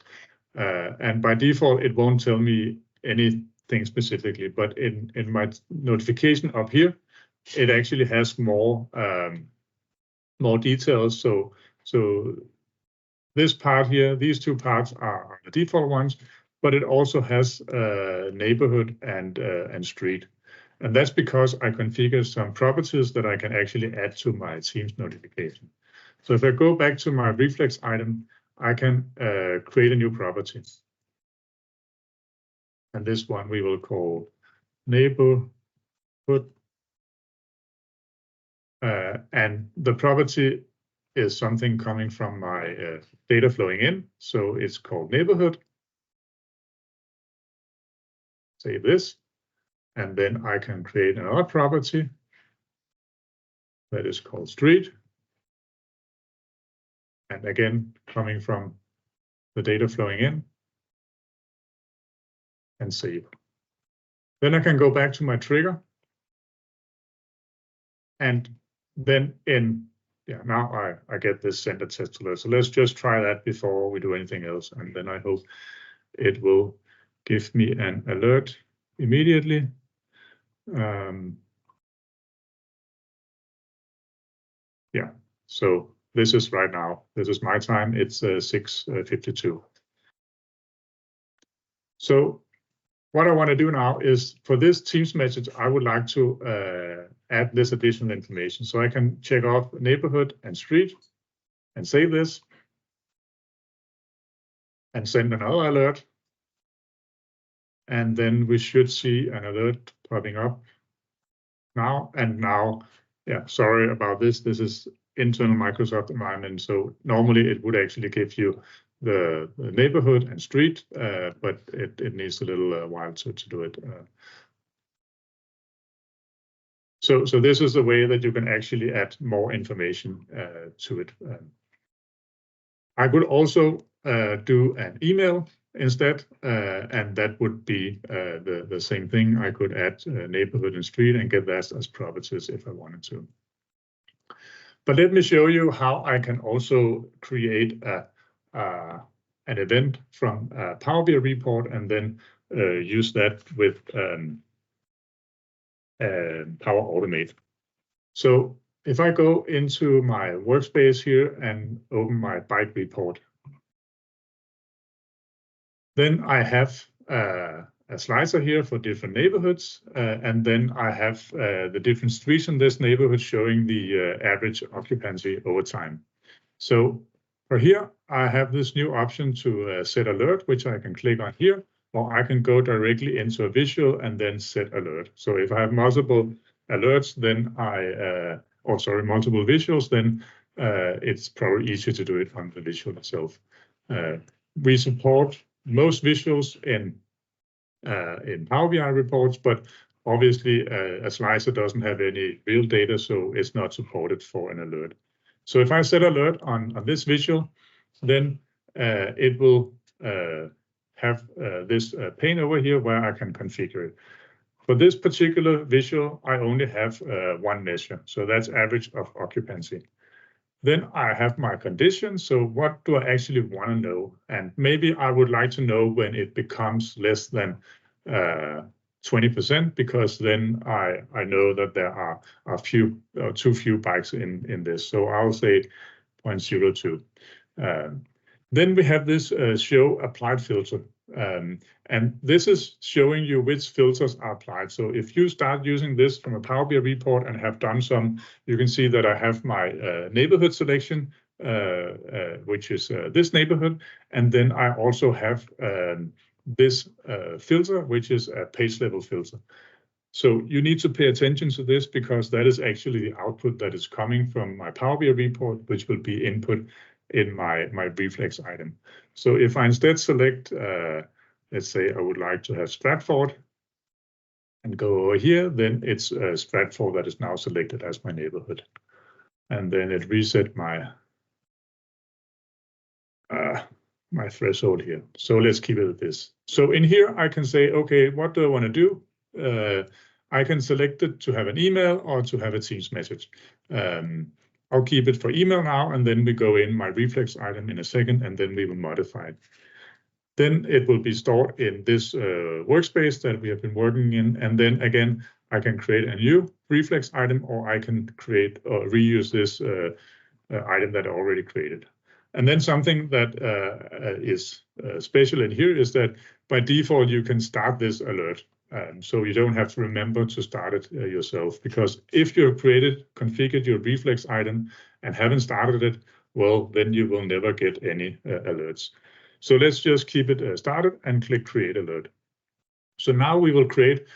And by default, it won't tell me anything specifically, but in my notification up here, it actually has more details. So this part here, these two parts are the default ones, but it also has neighborhood and street. And that's because I configured some properties that I can actually add to my Teams notification. So if I go back to my reflex item, I can create a new property. And this one we will call neighborhood. And the property is something coming from my data flowing in. So it's called neighborhood. Save this. And then I can create another property that is called street. And again, coming from the data flowing in, and save. Then I can go back to my trigger. And then now I get this send a test alert. So let's just try that before we do anything else. And then I hope it will give me an alert immediately. Yeah, so this is right now. This is my time. It's 6:52. So what I want to do now is for this Teams message, I would like to add this additional information. So I can check off neighborhood and street and save this and send another alert. And then we should see an alert popping up now. And now, yeah, sorry about this. This is internal Microsoft environment. So normally it would actually give you the neighborhood and street, but it needs a little while to do it. So this is the way that you can actually add more information to it. I could also do an email instead, and that would be the same thing. I could add neighborhood and street and get that as properties if I wanted to. But let me show you how I can also create an event from a Power BI report and then use that with Power Automate. So if I go into my workspace here and open my bike report, then I have a slicer here for different neighborhoods, and then I have the different streets in this neighborhood showing the average occupancy over time. So for here, I have this new option to set alert, which I can click on here, or I can go directly into a visual and then set alert. So if I have multiple alerts, then multiple visuals, then it's probably easier to do it on the visual itself. We support most visuals in Power BI reports, but obviously a slicer doesn't have any real data, so it's not supported for an alert. So if I set alert on this visual, then it will have this pane over here where I can configure it. For this particular visual, I only have one measure, so that's average of occupancy. Then I have my conditions. So what do I actually want to know? And maybe I would like to know when it becomes less than 20% because then I know that there are too few bikes in this. So I'll say 0.02. Then we have this show applied filter. And this is showing you which filters are applied. So if you start using this from a Power BI report and have done some, you can see that I have my neighborhood selection, which is this neighborhood. And then I also have this filter, which is a page level filter. So you need to pay attention to this because that is actually the output that is coming from my Power BI report, which will be input in my reflex item. So if I instead select, let's say I would like to have Stratford and go over here, then it's Stratford that is now selected as my neighborhood. And then it reset my my threshold here. So let's keep it at this. So in here, I can say, okay, what do I want to do? I can select it to have an email or to have a Teams message. I'll keep it for email now, and then we go in my reflex item in a second, and then we will modify it. Then it will be stored in this workspace that we have been working in. And then again, I can create a new reflex item, or I can create or reuse this item that I already created. And then something that is special in here is that by default, you can start this alert. So you don't have to remember to start it yourself, because if you've configured your reflex item and haven't started it, well, then you will never get any alerts. So let's just keep it started and click Create Alert. So now we will create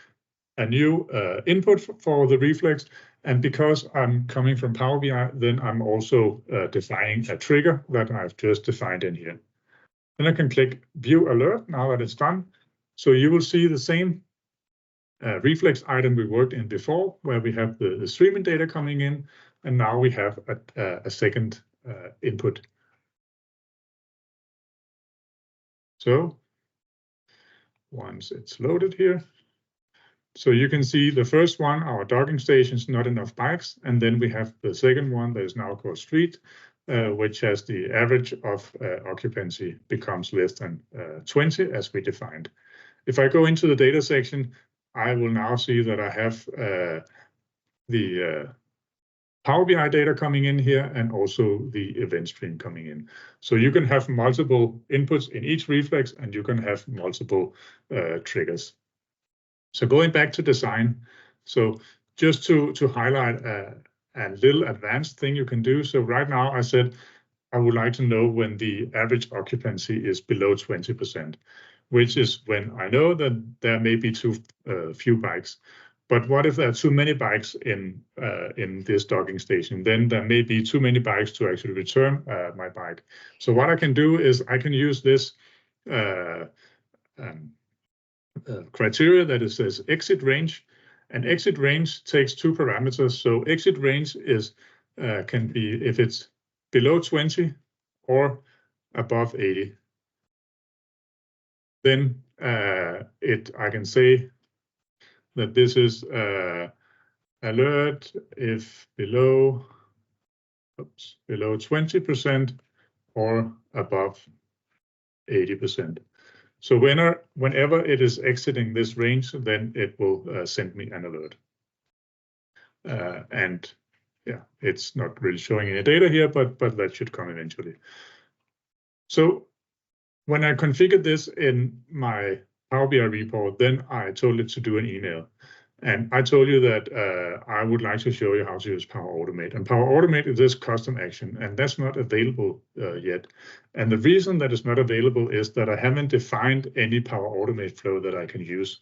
a new input for the reflex. And because I'm coming from Power BI, then I'm also defining a trigger that I've just defined in here. Then I can click View Alert now that it's done. So you will see the same reflex item we worked in before, where we have the streaming data coming in, and now we have a second input. So once it's loaded here, so you can see the first one, our docking stations, not enough bikes, and then we have the second one that is now called street, which has the average of occupancy becomes less than 20 as we defined. If I go into the data section, I will now see that I have the Power BI data coming in here and also the event stream coming in. So you can have multiple inputs in each reflex, and you can have multiple triggers. So going back to design, so just to highlight a little advanced thing you can do. So right now I said I would like to know when the average occupancy is below 20%, which is when I know that there may be too few bikes. But what if there are too many bikes in this docking station? Then there may be too many bikes to actually return my bike. So what I can do is I can use this criteria that it says exit range, and exit range takes two parameters. So exit range is can be if it's below 20 or above 80. Then I can say that this is alert if below 20% or above 80%. So whenever it is exiting this range, then it will send me an alert. And yeah, it's not really showing any data here, but that should come eventually. So when I configured this in my Power BI report, then I told it to do an email. And I told you that I would like to show you how to use Power Automate. And Power Automate is this custom action, and that's not available yet. And the reason that it's not available is that I haven't defined any Power Automate flow that I can use.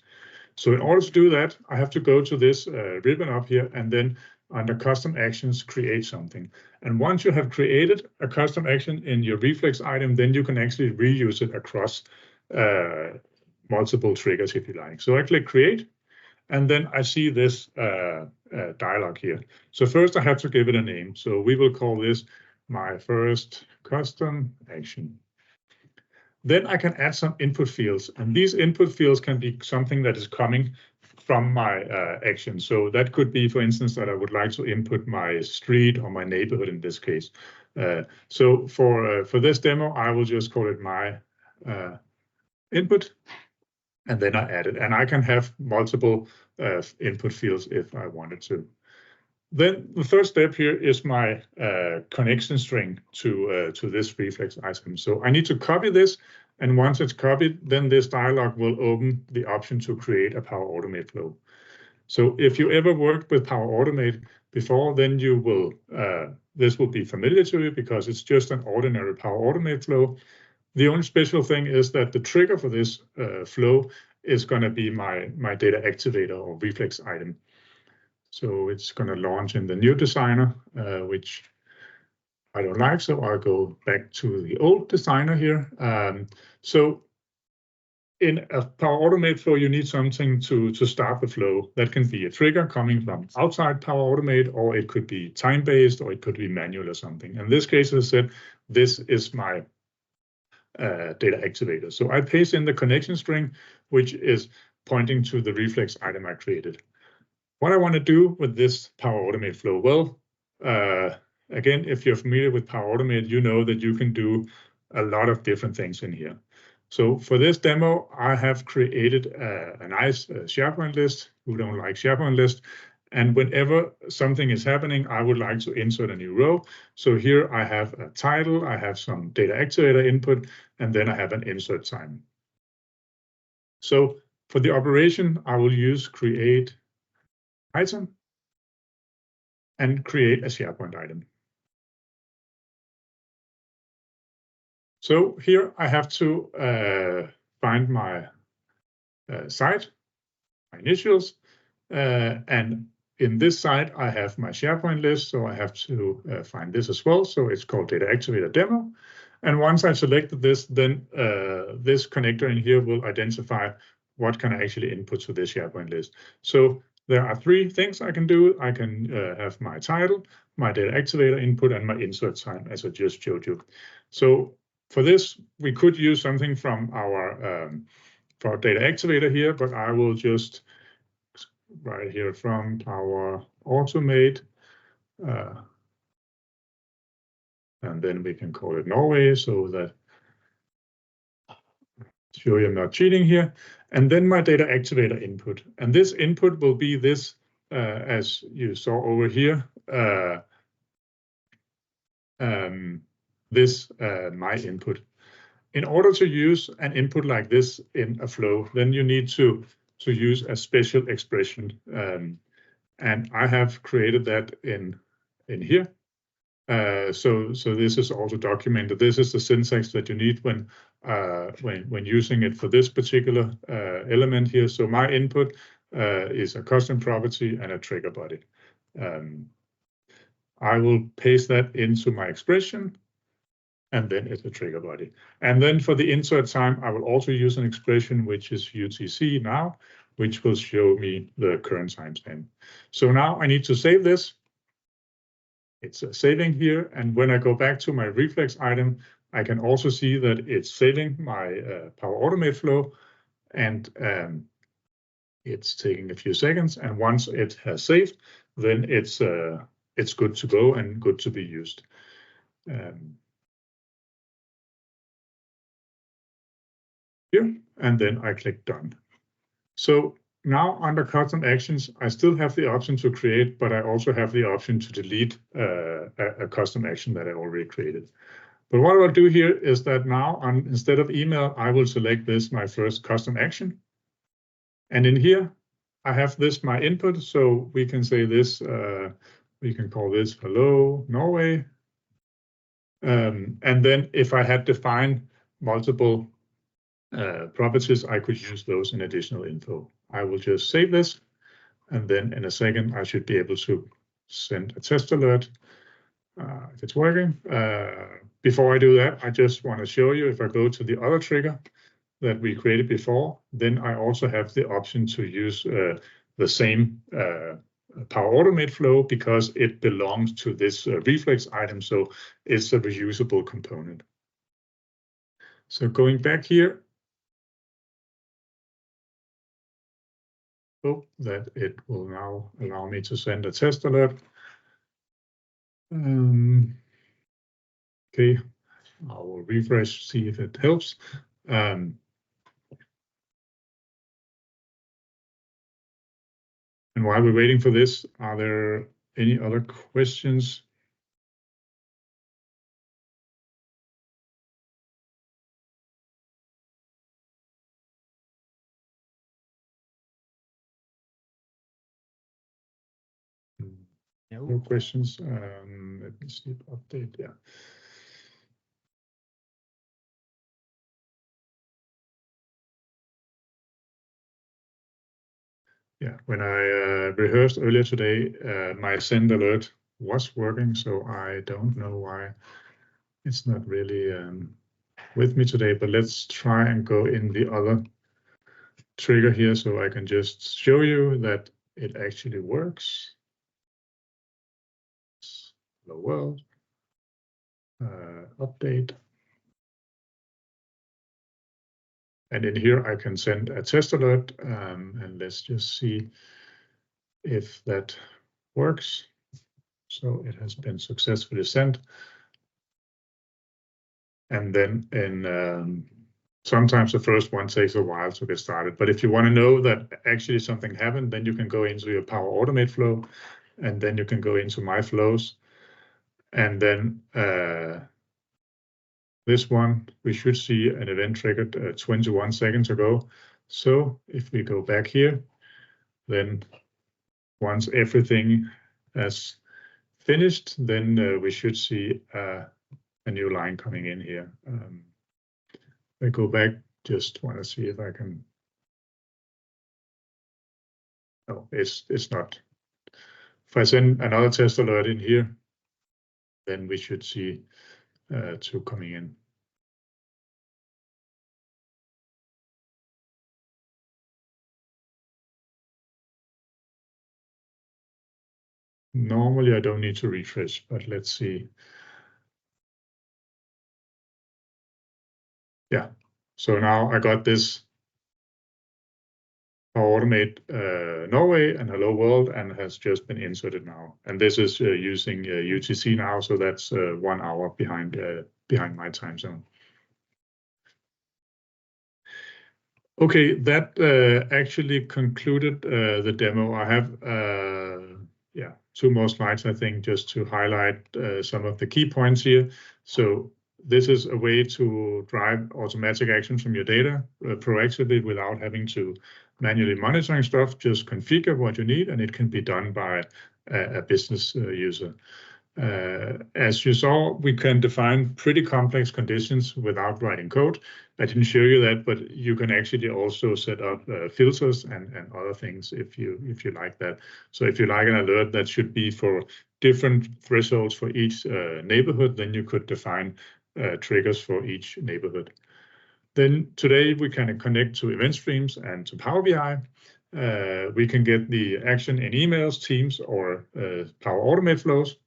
So in order to do that, I have to go to this ribbon up here, and then under custom actions, create something. And once you have created a custom action in your reflex item, then you can actually reuse it across multiple triggers if you like. So I click create. And then I see this dialog here. So first I have to give it a name. So we will call this my first custom action. Then I can add some input fields. And these input fields can be something that is coming from my action. So that could be, for instance, that I would like to input my street or my neighborhood in this case. So for this demo, I will just call it my input. and then I add it. And I can have multiple input fields if I wanted to. Then the third step here is my connection string to this reflex item. So I need to copy this, and once it's copied, then this dialog will open the option to create a Power Automate flow. So if you ever worked with Power Automate before, then you will this will be familiar to you because it's just an ordinary Power Automate flow. The only special thing is that the trigger for this flow is going to be my data activator or reflex item. So it's going to launch in the new designer, which I don't like. So I'll go back to the old designer here. So in a Power Automate flow, you need something to start the flow. That can be a trigger coming from outside Power Automate, or it could be time-based, or it could be manual or something. In this case, as I said, this is my data activator. So I paste in the connection string, which is pointing to the reflex item I created. What I want to do with this Power Automate flow, well, again, if you're familiar with Power Automate, you know that you can do a lot of different things in here. So for this demo, I have created a nice SharePoint list. Who don't like SharePoint list? And whenever something is happening, I would like to insert a new row. So here I have a title, I have some data activator input, and then I have an insert time. So for the operation, I will use create item and create a SharePoint item. So here I have to find my site, my initials, and in this site I have my SharePoint list, so I have to find this as well. So it's called Data Activator Demo. And once I've selected this, then this connector in here will identify what can I actually input to this SharePoint list. So there are three things I can do. I can have my title, my data activator input, and my insert time, as I just showed you. So for this, we could use something from our for data activator here, but I will just write here from Power Automate, and then we can call it Norway, so that sure I'm not cheating here. And then my data activator input, and this input will be this, as you saw over here, this my input. In order to use an input like this in a flow, then you need to use a special expression, and I have created that in here. So this is also documented. This is the syntax that you need when using it for this particular element here. So my input is a custom property and a trigger body. I will paste that into my expression, and then it's a trigger body. And then for the insert time, I will also use an expression which is UTC now, which will show me the current timestamp. So now I need to save this. It's saving here, and when I go back to my reflex item, I can also see that it's saving my Power Automate flow, and it's taking a few seconds. And once it has saved, then it's good to go and good to be used. Here, and then I click done. So now under custom actions, I still have the option to create, but I also have the option to delete a custom action that I already created. But what I'll do here is that now instead of email, I will select this, my first custom action. And in here, I have this, my input. So we can say this, we can call this hello Norway. And then if I had defined multiple properties, I could use those in additional info. I will just save this, and then in a second, I should be able to send a test alert if it's working. Before I do that, I just want to show you, if I go to the other trigger that we created before, then I also have the option to use the same Power Automate flow because it belongs to this reflex item, so it's a reusable component. So going back here, that it will now allow me to send a test alert. Okay, I will refresh, see if it helps. And while we're waiting for this, are there any other questions? No questions. Let me see. Update. Yeah. Yeah. When I rehearsed earlier today, my send alert was working, so I don't know why it's not really with me today. But let's try and go in the other trigger here, so I can just show you that it actually works. Hello world. Update. And in here, I can send a test alert, and let's just see if that works. So it has been successfully sent. And then sometimes the first one takes a while to get started. But if you want to know that actually something happened, then you can go into your Power Automate flow, and then you can go into My Flows. And then this one, we should see an event triggered 21 seconds ago. So if we go back here, then once everything has finished, then we should see a new line coming in here. I go back, just want to see if I can. No, it's not. If I send another test alert in here, then we should see two coming in. Normally, I don't need to refresh, but let's see. Yeah, so now I got this Power Automate Norway and Hello World, and has just been inserted now. And this is using UTC now, so that's 1 hour behind my time zone. Okay, that actually concluded the demo. I have two more slides, I think, just to highlight some of the key points here. So this is a way to drive automatic actions from your data proactively without having to manually monitoring stuff. Just configure what you need, and it can be done by a business user. As you saw, we can define pretty complex conditions without writing code. I didn't show you that, but you can actually also set up filters and other things if you like that. So if you like an alert that should be for different thresholds for each neighborhood, then you could define triggers for each neighborhood. Then today we can connect to event streams and to Power BI. We can get the action in emails, Teams, or Power Automate flows.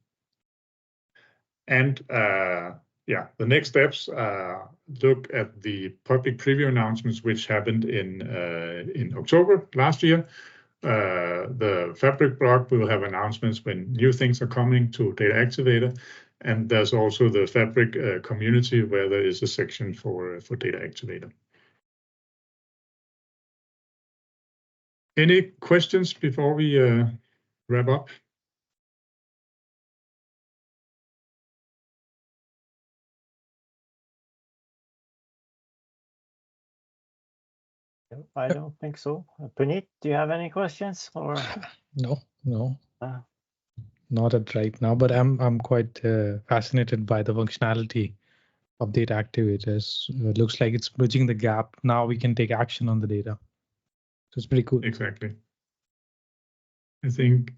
And the next steps look at the public preview announcements, which happened in October last year. The Fabric blog will have announcements when new things are coming to Data Activator. And there's also the Fabric community where there is a section for Data Activator. Any questions before we wrap up? I don't think so. Puneet, do you have any questions? Or no, not at right now. But I'm quite fascinated by the functionality of Data Activators. It looks like it's bridging the gap. Now we can take action on the data. So it's pretty cool. Exactly. I think,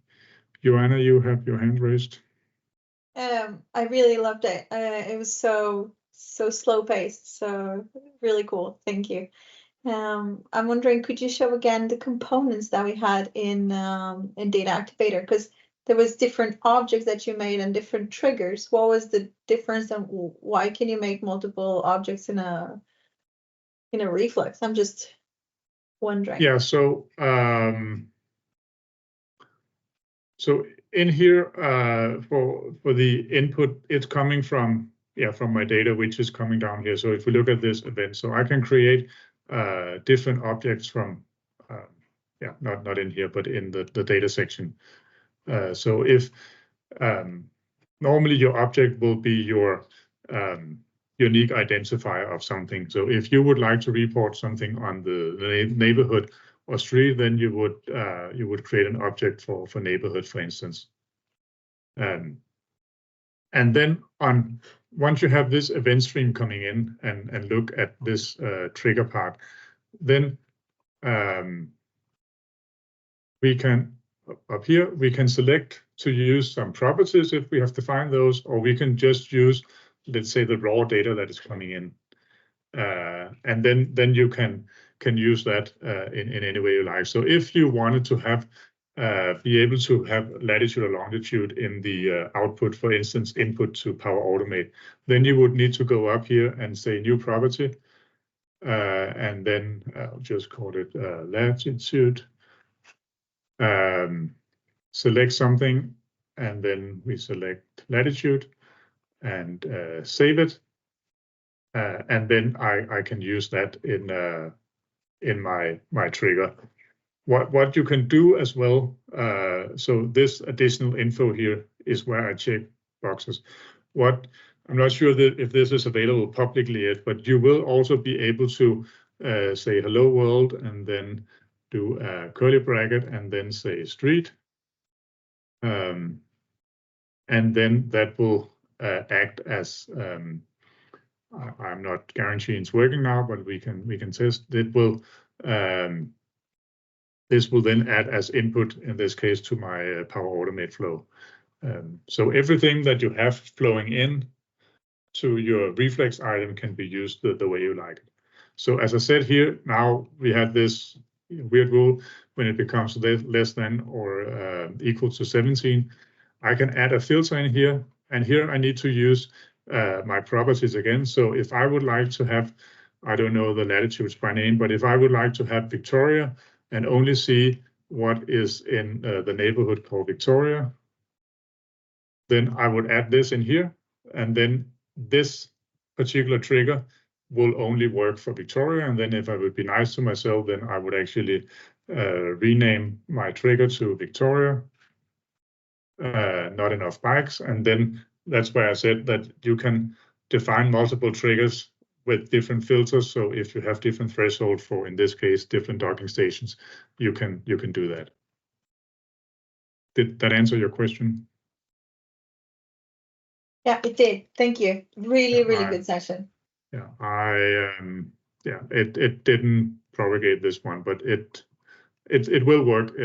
Joanna, you have your hand raised. I really loved it. It was so slow paced, so really cool. Thank you. I'm wondering, could you show again the components that we had in Data Activator? Because there was different objects that you made and different triggers. What was the difference, and why can you make multiple objects in a reflex? I'm just wondering. Yeah. So in here for the input, it's coming from my data, which is coming down here. So if we look at this event, so I can create different objects from not in here, but in the data section. So if normally your object will be your unique identifier of something. So if you would like to report something on the neighborhood or street, then you would create an object for neighborhood, for instance. And then once you have this event stream coming in and look at this trigger part, then we can up here we can select to use some properties if we have defined those, or we can just use, let's say, the raw data that is coming in, and then you can use that in any way you like. So if you wanted to have be able to have latitude or longitude in the output, for instance, input to Power Automate, then you would need to go up here and say new property, and then I'll just call it latitude. Select something, and then we select latitude and save it, and then I can use that in my trigger. What you can do as well, so this additional info here is where I check boxes. I'm not sure if this is available publicly yet, but you will also be able to say hello world and then do a curly bracket and then say street. And then that will act as, I'm not guaranteeing it's working now, but we can test. It will, this will then add as input, in this case, to my Power Automate flow. So everything that you have flowing in to your reflex item can be used the way you like it. So as I said here, now we have this weird rule when it becomes less than or equal to 17. I can add a filter in here, and here I need to use my properties again. So if I would like to have, I don't know the latitudes by name, but if I would like to have Victoria and only see what is in the neighborhood called Victoria, then I would add this in here, and then this particular trigger will only work for Victoria. And then if I would be nice to myself, then I would actually rename my trigger to Victoria, not enough bikes. And then that's where I said that you can define multiple triggers with different filters. So if you have different thresholds for, in this case, different docking stations, you can do that. Did that answer your question? Yeah, it did. Thank you. Really good session. Yeah, it didn't propagate this one, but it will work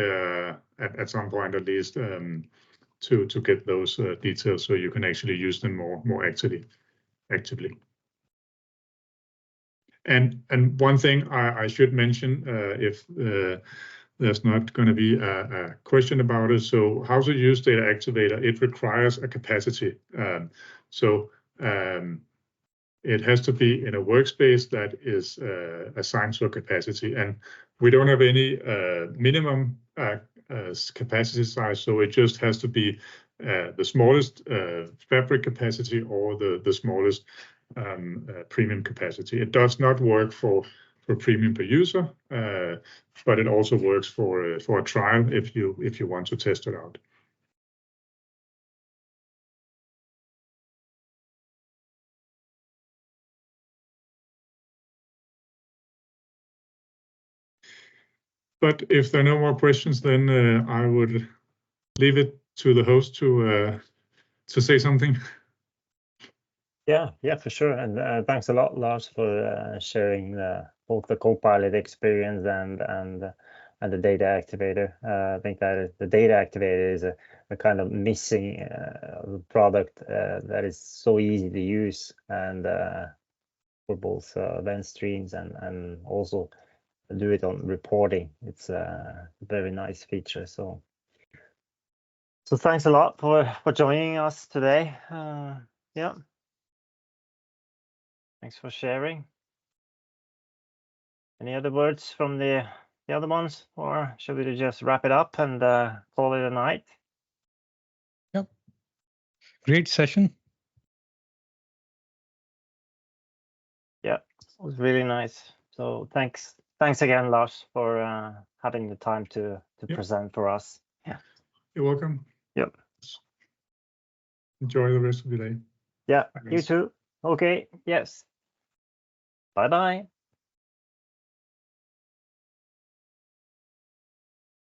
at some point at least to get those details so you can actually use them more actively. And one thing I should mention, if there's not going to be a question about it. So how to use Data Activator? It requires a capacity. It has to be in a workspace that is assigned to a capacity, and we don't have any minimum capacity size, so it just has to be the smallest fabric capacity or the smallest premium capacity. It does not work for premium per user, but it also works for a trial if you want to test it out. But if there are no more questions, then I would leave it to the host to say something. Yeah, for sure. And thanks a lot, Lars, for sharing both the Copilot experience and the Data Activator. I think that the Data Activator is a kind of missing product that is so easy to use and for both event streams and also do it on reporting. It's a very nice feature. So thanks a lot for joining us today. Yeah. Thanks for sharing. Any other words from the other ones, or should we just wrap it up and call it a night? Yep. Great session. Yeah, it was really nice. So thanks thanks again, Lars, for having the time to present for us. Yeah. You're welcome. Yep. Enjoy the rest of the day. Yeah, Bye, you guys. too. Okay, yes. Bye-bye.